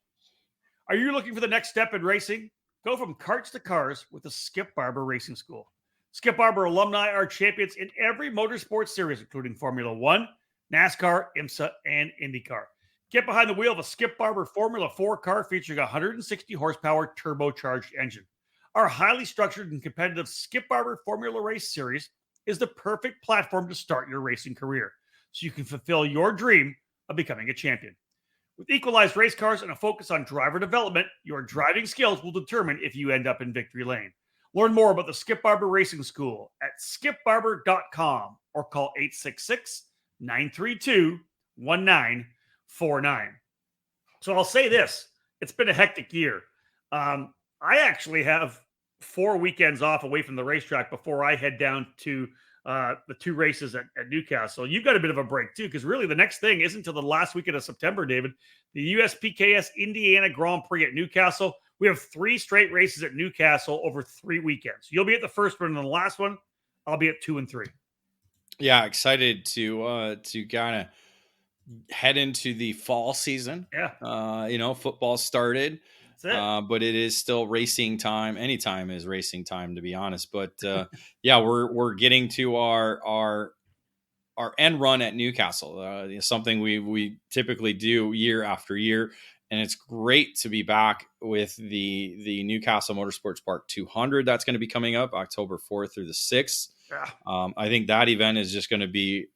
Speaker 1: Are you looking for the next step in racing? Go from karts to cars with the Skip Barber Racing School. Skip Barber alumni are champions in every motorsports series, including Formula One, NASCAR, IMSA, and IndyCar. Get behind the wheel of a Skip Barber Formula 4 car featuring a 160 horsepower turbocharged engine. Our highly structured and competitive Skip Barber Formula Race Series is the perfect platform to start your racing career, so you can fulfill your dream of becoming a champion. With equalized race cars and a focus on driver development, your driving skills will determine if you end up in victory lane. Learn more about the Skip Barber Racing School at skipbarber.com or call 866-932-1949. So I'll say this, it's been a hectic year. I actually have 4 weekends off away from the racetrack before I head down to the 2 races at Newcastle. You've got a bit of a break too, because really the next thing isn't until the last weekend of September, David. The USPKS Indiana Grand Prix at Newcastle. We have 3 straight races at Newcastle over 3 weekends. You'll be at the first one and the last one. I'll be at 2 and 3.
Speaker 2: Yeah, excited to kind of head into the fall season.
Speaker 1: Yeah.
Speaker 2: Football started.
Speaker 1: But
Speaker 2: it is still racing time. Anytime is racing time, to be honest. But yeah, we're getting to our end run at Newcastle. Something we typically do year after year, and it's great to be back with the Newcastle Motorsports Park 200. That's going to be coming up October 4th through the 6th.
Speaker 1: Yeah.
Speaker 2: I think that event is just going to be.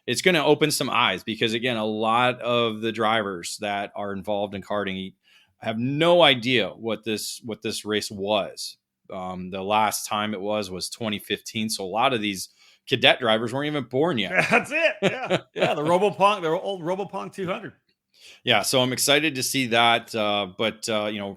Speaker 2: It's going to open some eyes because again, a lot of the drivers that are involved in karting have no idea what this race was. The last time it was 2015. So a lot of these cadet drivers weren't even born yet.
Speaker 1: That's it. Yeah. Yeah. The old Robopong 200.
Speaker 2: Yeah. So I'm excited to see that. But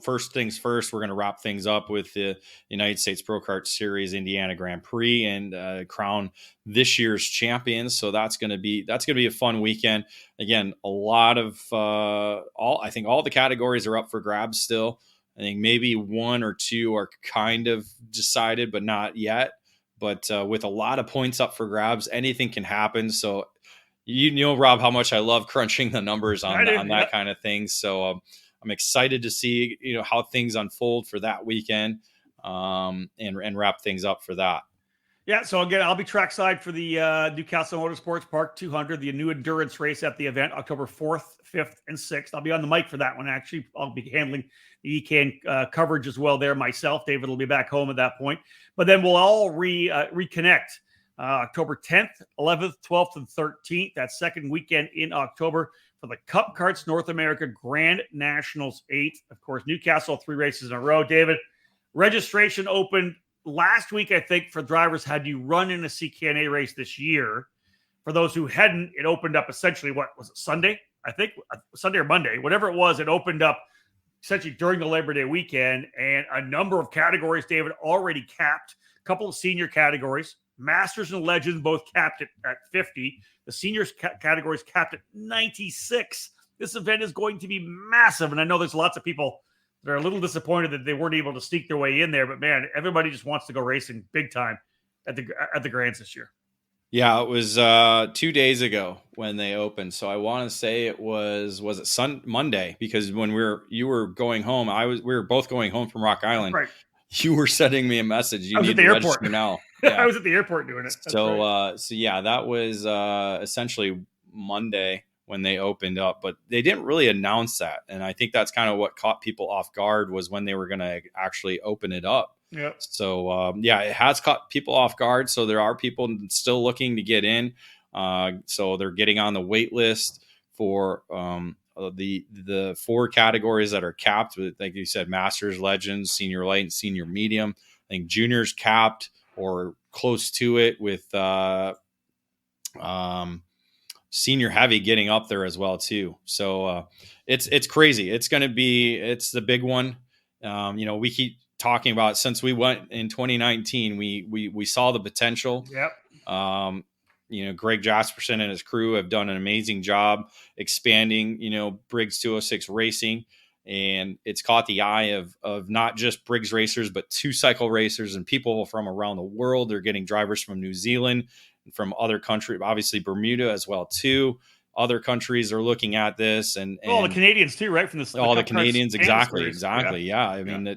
Speaker 2: first things first, we're going to wrap things up with the United States Pro Kart Series Indiana Grand Prix and crown this year's champions. So that's going to be a fun weekend. Again, a lot of I think all the categories are up for grabs still. I think maybe 1 or 2 are kind of decided, but not yet. But with a lot of points up for grabs, anything can happen. So you know, Rob, how much I love crunching the numbers on that kind of thing. So I'm excited to see, how things unfold for that weekend and wrap things up for that.
Speaker 1: Yeah. So again, I'll be trackside for the Newcastle Motorsports Park 200, the new endurance race at the event, October 4th, 5th, and 6th. I'll be on the mic for that one. Actually, I'll be handling the EKN coverage as well there myself. David will be back home at that point. But then we'll all reconnect. October 10th, 11th, 12th, and 13th, that second weekend in October for the Cup Karts North America Grand Nationals 8. Of course, Newcastle, 3 races in a row. David, registration opened last week, I think, for drivers had you run in a CKNA race this year. For those who hadn't, it opened up essentially, what was it, Sunday? I think Sunday or Monday, whatever it was, it opened up essentially during the Labor Day weekend, and a number of categories, David, already capped. A couple of senior categories. Masters and Legends both capped it at 50. The seniors categories capped at 96. This event is going to be massive. And I know there's lots of people that are a little disappointed that they weren't able to sneak their way in there. But man, everybody just wants to go racing big time at the Grands this year.
Speaker 2: Yeah, it was 2 days ago when they opened. So I want to say it was it Monday? Because when you were going home, we were both going home from Rock Island.
Speaker 1: Right.
Speaker 2: You were sending me a message. You
Speaker 1: need
Speaker 2: to
Speaker 1: register
Speaker 2: airport
Speaker 1: now.
Speaker 2: Yeah.
Speaker 1: I was at the airport doing it. That's
Speaker 2: so,
Speaker 1: right.
Speaker 2: So yeah, that was essentially Monday when they opened up, but they didn't really announce that. And I think that's kind of what caught people off guard was when they were going to actually open it up.
Speaker 1: Yeah.
Speaker 2: So it has caught people off guard. So there are people still looking to get in. So they're getting on the wait list for the 4 categories that are capped with, like you said, Masters, Legends, Senior Light, and Senior Medium. I think Juniors capped or close to it with senior heavy getting up there as well too. So it's crazy. It's the big one. We keep talking about, since we went in 2019, we saw the potential.
Speaker 1: Yep.
Speaker 2: Greg Jasperson and his crew have done an amazing job expanding, Briggs 206 racing, and it's caught the eye of not just Briggs racers, but 2-cycle racers and people from around the world. They're getting drivers from New Zealand, from other countries, obviously Bermuda as well too. Other countries are looking at this, and
Speaker 1: all the Canadians too, right? From
Speaker 2: the Canadians, exactly. Yeah. I mean,
Speaker 1: yeah.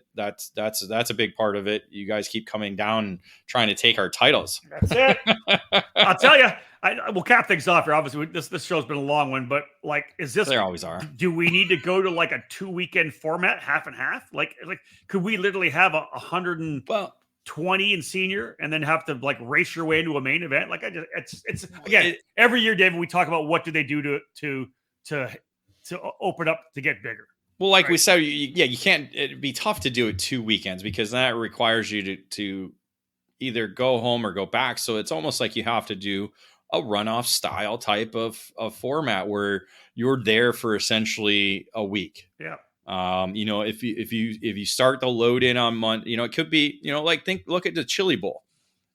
Speaker 2: that's a big part of it. You guys keep coming down and trying to take our titles.
Speaker 1: That's it. I'll tell you. We'll cap things off here. Obviously, this show's been a long one, but is this?
Speaker 2: They always are.
Speaker 1: Do we need to go to a 2-weekend format, half and half? Could we literally have 120 in senior and then have to race your way into a main event? It's again, every year, David, we talk about what do they do to open up to get bigger.
Speaker 2: Well, right? We said, you can't. It'd be tough to do it 2 weekends because that requires you to either go home or go back. So it's almost like you have to do a runoff style type of format where you're there for essentially a week.
Speaker 1: Yeah.
Speaker 2: If you start the load in on Monday, it could be, look at the Chili Bowl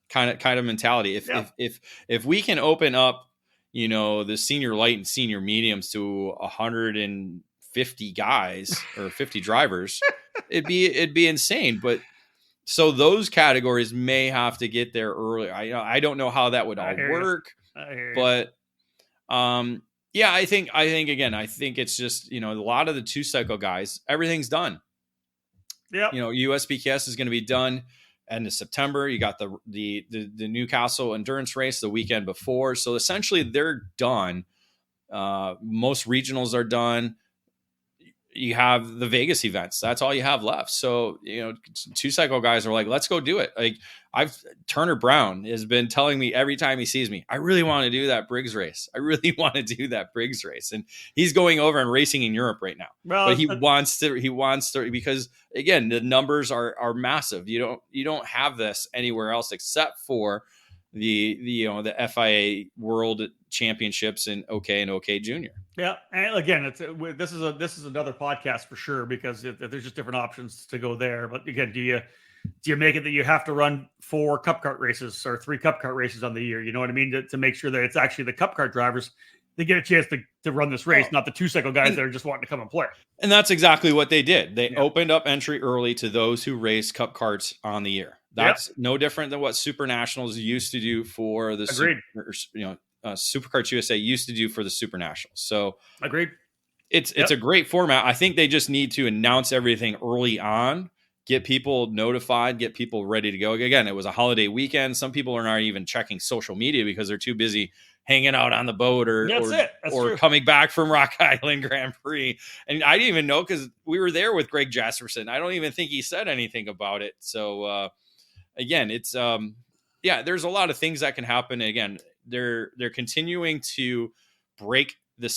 Speaker 2: kind of mentality. If we can open up, the senior light and senior mediums to 150 guys or 50 drivers, it'd be insane. But so those categories may have to get there early. I don't know how that would all work, but I think it's just, a lot of the 2-cycle guys, everything's done. Yeah. USBKS is going to be done end of September. You got the Newcastle endurance race the weekend before. So essentially they're done. Most regionals are done. You have the Vegas events. That's all you have left. So, 2-cycle guys are like, let's go do it. Turner Brown has been telling me every time he sees me, I really want to do that Briggs race. And he's going over and racing in Europe right now. Well, but he wants to, because again, the numbers are massive. You don't have this anywhere else except for the FIA World Championships in OK and OK Junior.
Speaker 1: Yeah, and again, this is another podcast for sure, because there's just different options to go there. But again, do you make it that you have to run 4 Cup Kart races or 3 Cup Kart races on the year? You know what I mean? To make sure that it's actually the Cup Kart drivers they get a chance to run this race, not the 2-cycle guys that are just wanting to come and play.
Speaker 2: And that's exactly what they did. They opened up entry early to those who race Cup Karts on the year. That's no different than what Super Nationals used to do for the Supercarts USA used to do for the Super Nationals. So
Speaker 1: agreed.
Speaker 2: It's a great format. I think they just need to announce everything early on, get people notified, get people ready to go. Again, it was a holiday weekend. Some people are not even checking social media because they're too busy hanging out on the boat or coming back from Rock Island Grand Prix. And I didn't even know, because we were there with Greg Jasperson. I don't even think he said anything about it. So again, it's there's a lot of things that can happen. Again, they're continuing to break through the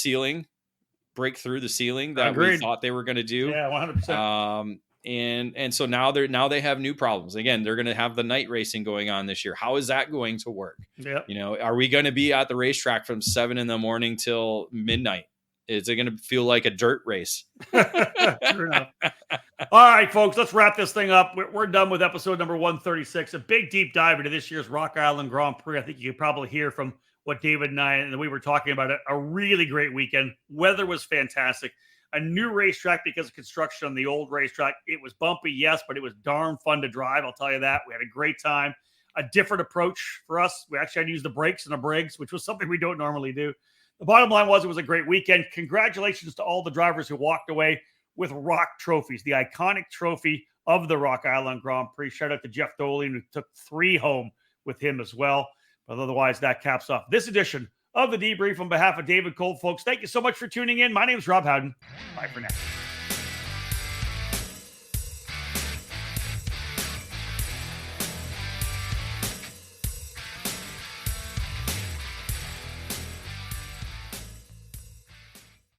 Speaker 2: ceiling that we thought they were going to do.
Speaker 1: Yeah, 100%.
Speaker 2: And so now they have new problems. Again, they're going to have the night racing going on this year. How is that going to work?
Speaker 1: Yeah.
Speaker 2: Are we going to be at the racetrack from 7 a.m. till midnight? Is it going to feel like a dirt race?
Speaker 1: True enough. All right, folks, let's wrap this thing up. We're done with episode number 136. A big deep dive into this year's Rock Island Grand Prix. I think you could probably hear from what David and we were talking about. A really great weekend. Weather was fantastic. A new racetrack because of construction on the old racetrack. It was bumpy, yes, but it was darn fun to drive. I'll tell you that. We had a great time. A different approach for us. We actually had to use the brakes and the Briggs, which was something we don't normally do. The bottom line was it was a great weekend. Congratulations to all the drivers who walked away with Rock trophies, the iconic trophy of the Rock Island Grand Prix. Shout out to Jeff Doley, who took 3 home with him as well. But otherwise, that caps off this edition of the Debrief on behalf of David Cole. Folks, thank you so much for tuning in. My name is Rob Howden. Bye for now.